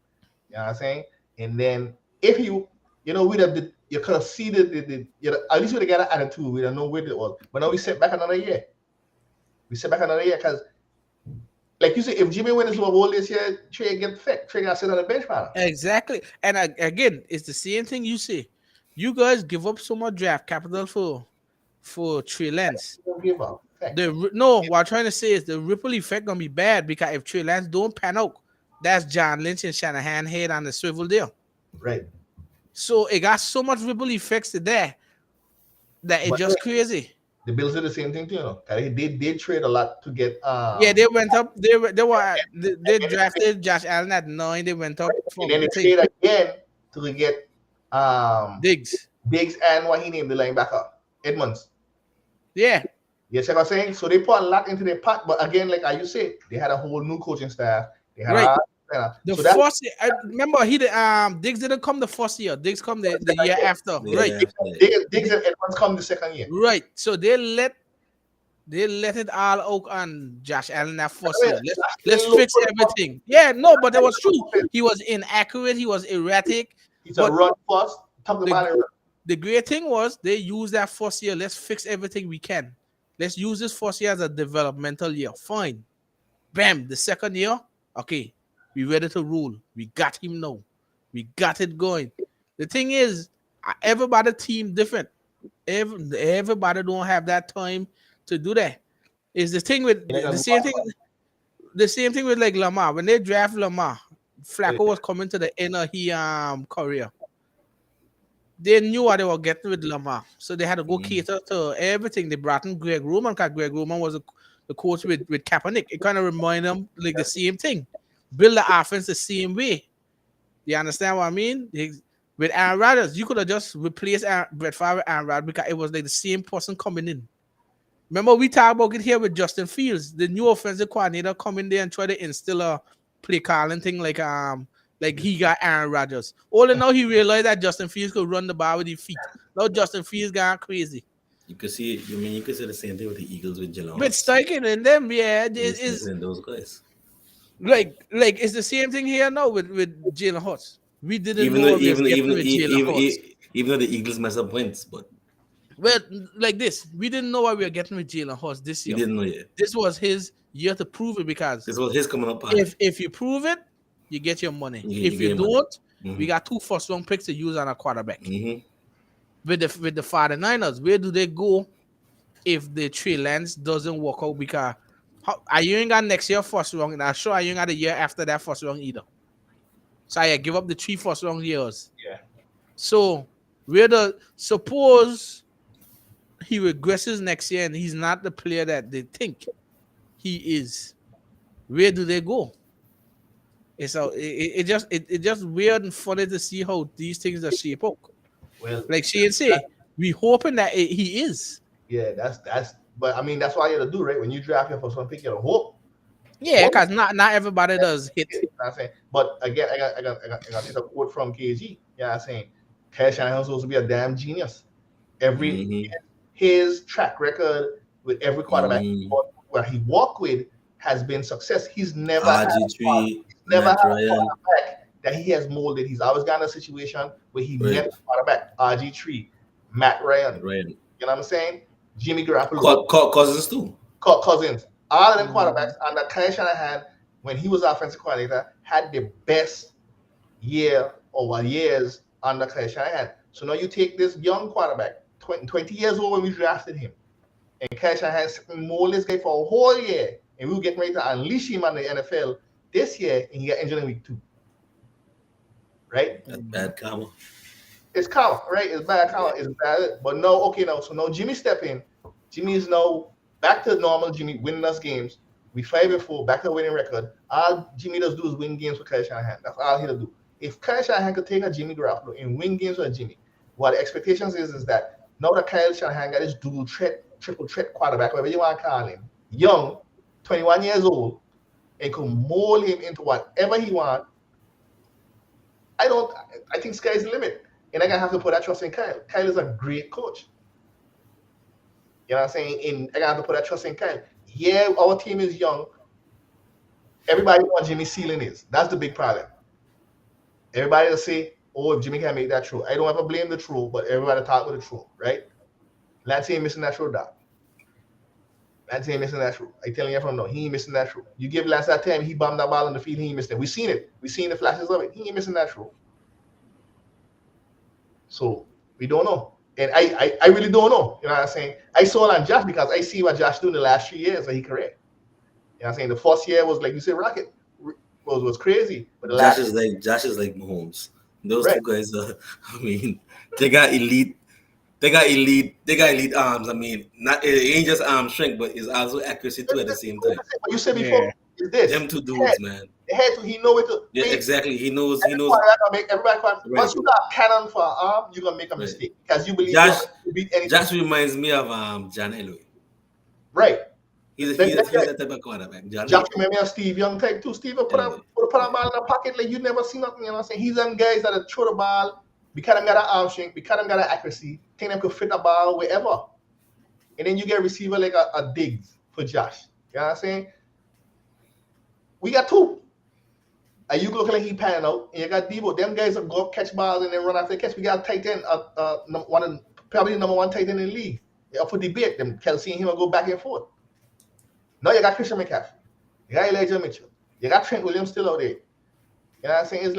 You know what I'm saying? And then if we'd have you could have seen at least we'd have got an attitude. We don't know where it was. But now we set back another year. Because like you said, if Jimmy wins the Super Bowl this year, Trey get fit. Trey got to sit on the bench panel. Exactly. And again, it's the same thing you say. You guys give up so much draft capital for Trey Lance. Don't give up. What I'm trying to say is the ripple effect gonna be bad because if Trey Lance don't pan out, that's John Lynch and Shanahan head on the swivel there. Right. So it got so much ripple effects to that it's just crazy. The Bills did the same thing too, you know. They did trade a lot to get. They went up. They drafted Josh Allen at 9. They went up from. And then they trade again to get Diggs and what he named the linebacker Edmonds. Yeah. Yes, what I'm saying. So they put a lot into their pot, but again, like you said, they had a whole new coaching staff. They had the first year, I remember Diggs didn't come the first year. Diggs come the year after. Yeah, right. Diggs and Edmonds come the second year. Right. So they let it all out on Josh Allen that first year. Let's fix everything. Yeah, no, but that was true. He was inaccurate. He was erratic. He's a run first. The great thing was they used that first year. Let's fix everything we can. Let's use this first year as a developmental year. Fine. Bam. The second year, okay, we ready to rule. We got him now. We got it going. The thing is, everybody team different. Everybody don't have that time to do that. It's the thing with the same thing. The same thing with like Lamar. When they draft Lamar, Flacco was coming to the end of his career. They knew what they were getting with Lamar, so they had to go cater to everything. They brought in Greg Roman because Greg Roman was the coach with Kaepernick. It kind of reminded them like the same thing. Build the offense the same way. You understand what I mean? With Aaron Rodgers, you could have just replaced Brett Favre with Aaron Rodgers because it was like the same person coming in. Remember, we talked about it here with Justin Fields, the new offensive coordinator, come in there and try to instill a play calling thing like he got Aaron Rodgers. All in all, he realized that Justin Fields could run the ball with his feet. Now Justin Fields got crazy. You could see the same thing with the Eagles with Jalen. With Steichen and them, yeah, it's those guys. Like it's the same thing here now with Jalen Hurts. We didn't know even though the Eagles mess up points, but like this, we didn't know what we were getting with Jalen Hurts this year. We didn't know yet. This was his year to prove it because this was his coming up. If you prove it, you get your money. If you don't, we got 2 first-round picks to use on a quarterback. With the 49ers, where do they go if the Trey Lance doesn't work out? Because you ain't got next year first round, and I'm sure you ain't got a year after that first round either. So I give up the 3 first round years. Yeah. So suppose he regresses next year and he's not the player that they think he is. Where do they go? It's just weird and funny to see how these things are shaped up. Well, like Shane say, we hoping that he is. Yeah, that's. But I mean, that's what you have to do, right? When you draft your first one pick, you have to hope. Yeah, because not everybody does hit. You know what I'm saying? But again, I got a quote from KG. You know what I'm saying? Kyle Shanahan's supposed to be a damn genius. His track record with every quarterback where he walked with has been success. He's never had a quarterback that he has molded. He's always gotten a situation where he never quarterback. RG3, Matt Ryan. You know what I'm saying? Jimmy Garoppolo. Cousins too. Cousins. All of them quarterbacks under Kyle Shanahan, when he was offensive coordinator, had the best year over years under Kyle Shanahan. So now you take this young quarterback, 20 years old when we drafted him, and Kyle Shanahan mold this guy for a whole year, and we were getting ready to unleash him on the NFL this year, and he got injured in week 2. Right? That's bad karma. It's common, right? It's bad Yeah. common. It's bad. But no, okay, no. So now Jimmy step in. Jimmy is now back to normal. Jimmy winning us games. We 5-4, back to a winning record. All Jimmy does do is win games with Kyle Shanahan. That's all he does do. If Kyle Shanahan could take a Jimmy Garoppolo and win games with Jimmy, what the expectations is that now that Kyle Shanahan got his dual threat, triple threat quarterback, whatever you want to call him, young, 21 years old, and could mold him into whatever he wants. I think sky's the limit. And I gotta have to put that trust in Kyle. Kyle is a great coach. You know what I'm saying? And I gotta have to put that trust in Kyle. Yeah, our team is young. Everybody wants Jimmy ceiling is. That's the big problem. Everybody will say, oh, if Jimmy can make that throw. I don't ever blame the throw, but everybody talk with the throw, right? Lance ain't missing that throw, Doc. Lance ain't missing that throw. I telling you from now, he ain't missing that throw. You give Lance that time, he bombed that ball on the field, he ain't missing it. We seen it. We seen the flashes of it. He ain't missing that throw. So we don't know. And I really don't know. You know what I'm saying? I saw it on Josh because I see what Josh doing the last 3 years of his career. You know what I'm saying? The first year was like you said, rocket was crazy. But the Josh last is like Mahomes. Those right. two guys I mean, they got elite arms. I mean, not it ain't just arm strength, but it's also accuracy too at the same time. What you said before is this. Them two dudes, man. The head to he know it to Yeah, exactly. He knows everybody right. Once you got cannon for an arm, you're gonna make a mistake. Because you believe Josh you beat anything. Josh reminds me of John Elway. Right. He's that type of quarterback. Josh remember me of Steve Young type too. Steve will put a ball in the pocket like you never seen nothing, you know what I'm saying? He's them guys that throw the ball, because them got an arm strength, because them got an accuracy, think them could fit the ball wherever. And then you get a receiver like a Diggs for Josh. You know what I'm saying? We got two. And you look like he panning out, and you got Debo. Them guys will go up, catch balls, and then run after the catch. We got a tight end, probably the number one tight end in the league. Up for debate. Them Kelsey and him will go back and forth. Now you got Christian McCaffrey. You got Elijah Mitchell. You got Trent Williams still out there. You know what I'm saying? It's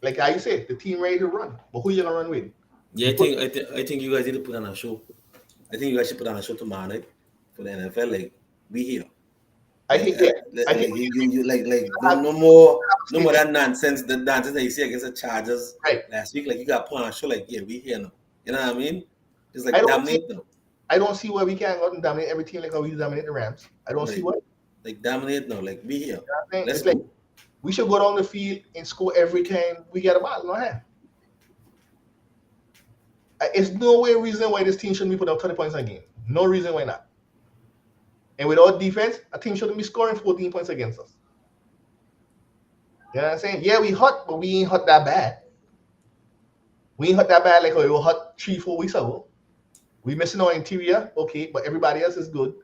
like how you say, the team ready to run. But who you gonna run with? Yeah, I think you guys need to put on a show. I think you guys should put on a show tomorrow night for the NFL. Like, we here. I think you no more that nonsense. The nonsense that you see against the Chargers last week. Like, you got put on a show. Like, yeah, we here now. You know what I mean? It's like dominate now. I don't see why we can't go and dominate every team like how we dominate the Rams. I don't see what. Like, dominate now. Like, we here. You know it's like we should go down the field and score every time we get a ball in our hand. It's no reason why this team shouldn't be putting up 30 points a game. No reason why not. And with our defense, a team shouldn't be scoring 14 points against us. You know what I'm saying? Yeah, we hot, but we ain't hot that bad. We ain't hot that bad like we were hot 3-4 weeks ago. We missing our interior, okay, but everybody else is good.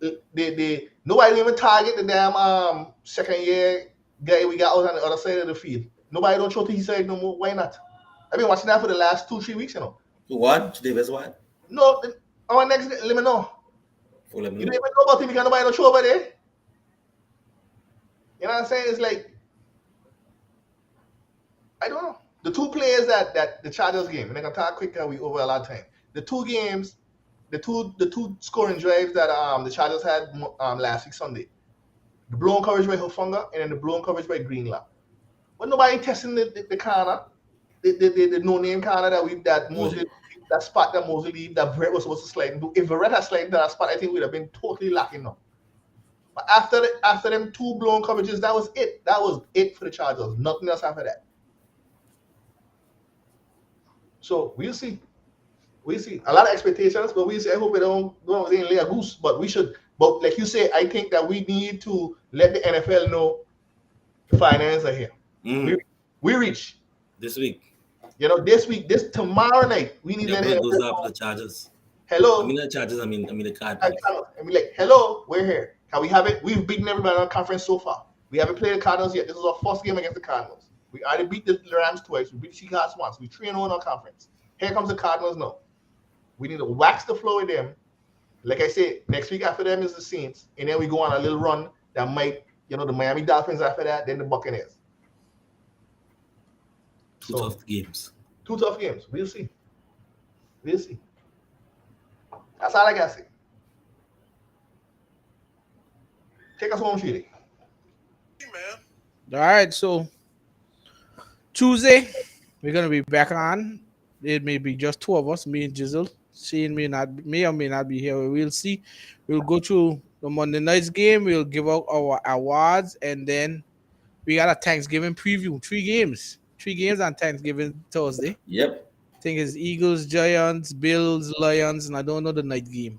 Nobody even target the damn second year guy we got out on the other side of the field. Nobody don't throw to his side no more. Why not? I've been watching that for the last 2-3 weeks, you know. What? Davis what? No, our next let me know. You don't even know about him because nobody don't show over there. You know what I'm saying? It's like, I don't know. The two players that the Chargers game, and I can talk quick we over a lot of time. The two games, the two scoring drives that the Chargers had last week Sunday. The blown coverage by Hufanga and then the blown coverage by Greenlaw. But nobody testing the corner, the no-name corner that spot that Mosley, that Brett was supposed to slide and do. If Brett had slid that spot, I think we'd have been totally lacking now. But after them two blown coverages, that was it. That was it for the Chargers. Nothing else after that. So we'll see. We see a lot of expectations, but we see. I hope we don't lay a goose. But we should. But like you say, I think that we need to let the NFL know the finance are here. We reach this week. You know, this tomorrow night we need to let those up the Chargers. Hello. I mean the Chargers. I mean the Cardinals. I mean, like, hello, we're here. Can we have it? We've beaten everybody on the conference so far. We haven't played the Cardinals yet. This is our first game against the Cardinals. We already beat the Rams twice. We beat the Seahawks once. We 3-0 in our conference. Here comes the Cardinals now. We need to wax the floor with them. Like I said, next week after them is the Saints, and then we go on a little run that might, the Miami Dolphins after that, then the Buccaneers. Two tough games. We'll see. That's all I gotta say. Take us home, Shady. All right, so Tuesday we're gonna be back on. It may be just two of us, me and Jizzle. Shane may or may not be here. We'll see. We'll go through the Monday night's game. We'll give out our awards, and then we got a Thanksgiving preview. Three games on Thanksgiving Thursday. Yep. I think it's Eagles, Giants, Bills, Lions, and I don't know the night game.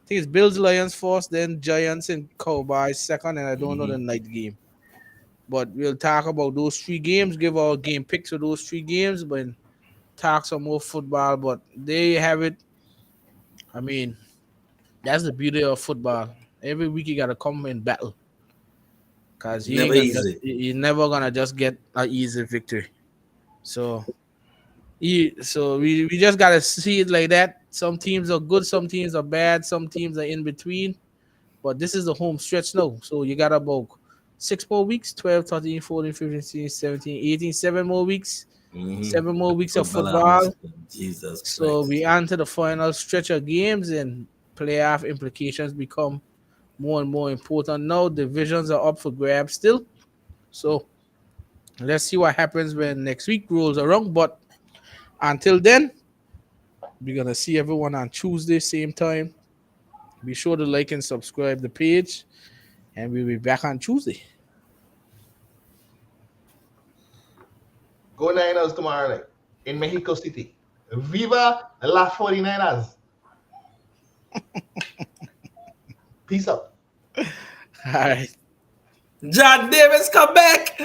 I think it's Bills, Lions first, then Giants and Cowboys second, and I don't know the Mm-hmm. night game. But we'll talk about those three games, give our game picks for those three games, but talk some more football. But there you have it. I mean, that's the beauty of football. Every week you gotta come in battle. Cause you ain't Never gonna just easy. you're never gonna just get an easy victory. So we just gotta see it like that. Some teams are good, some teams are bad, some teams are in between. But this is the home stretch now. So you got about 6 more weeks 12, 13, 14, 15, 16, 17, 18, 7 more weeks. Mm-hmm. 7 more weeks of Football football. atmosphere. Jesus So we Christ. enter the final stretch of games and playoff implications become more and more important now. Divisions are up for grabs still. So let's see what happens when next week rolls around. But until then, we're gonna see everyone on Tuesday, same time. Be sure to like and subscribe the page, and we'll be back on Tuesday. Go Niners tomorrow night in Mexico City. Viva la 49ers. Peace out. All right. John Davis, come back.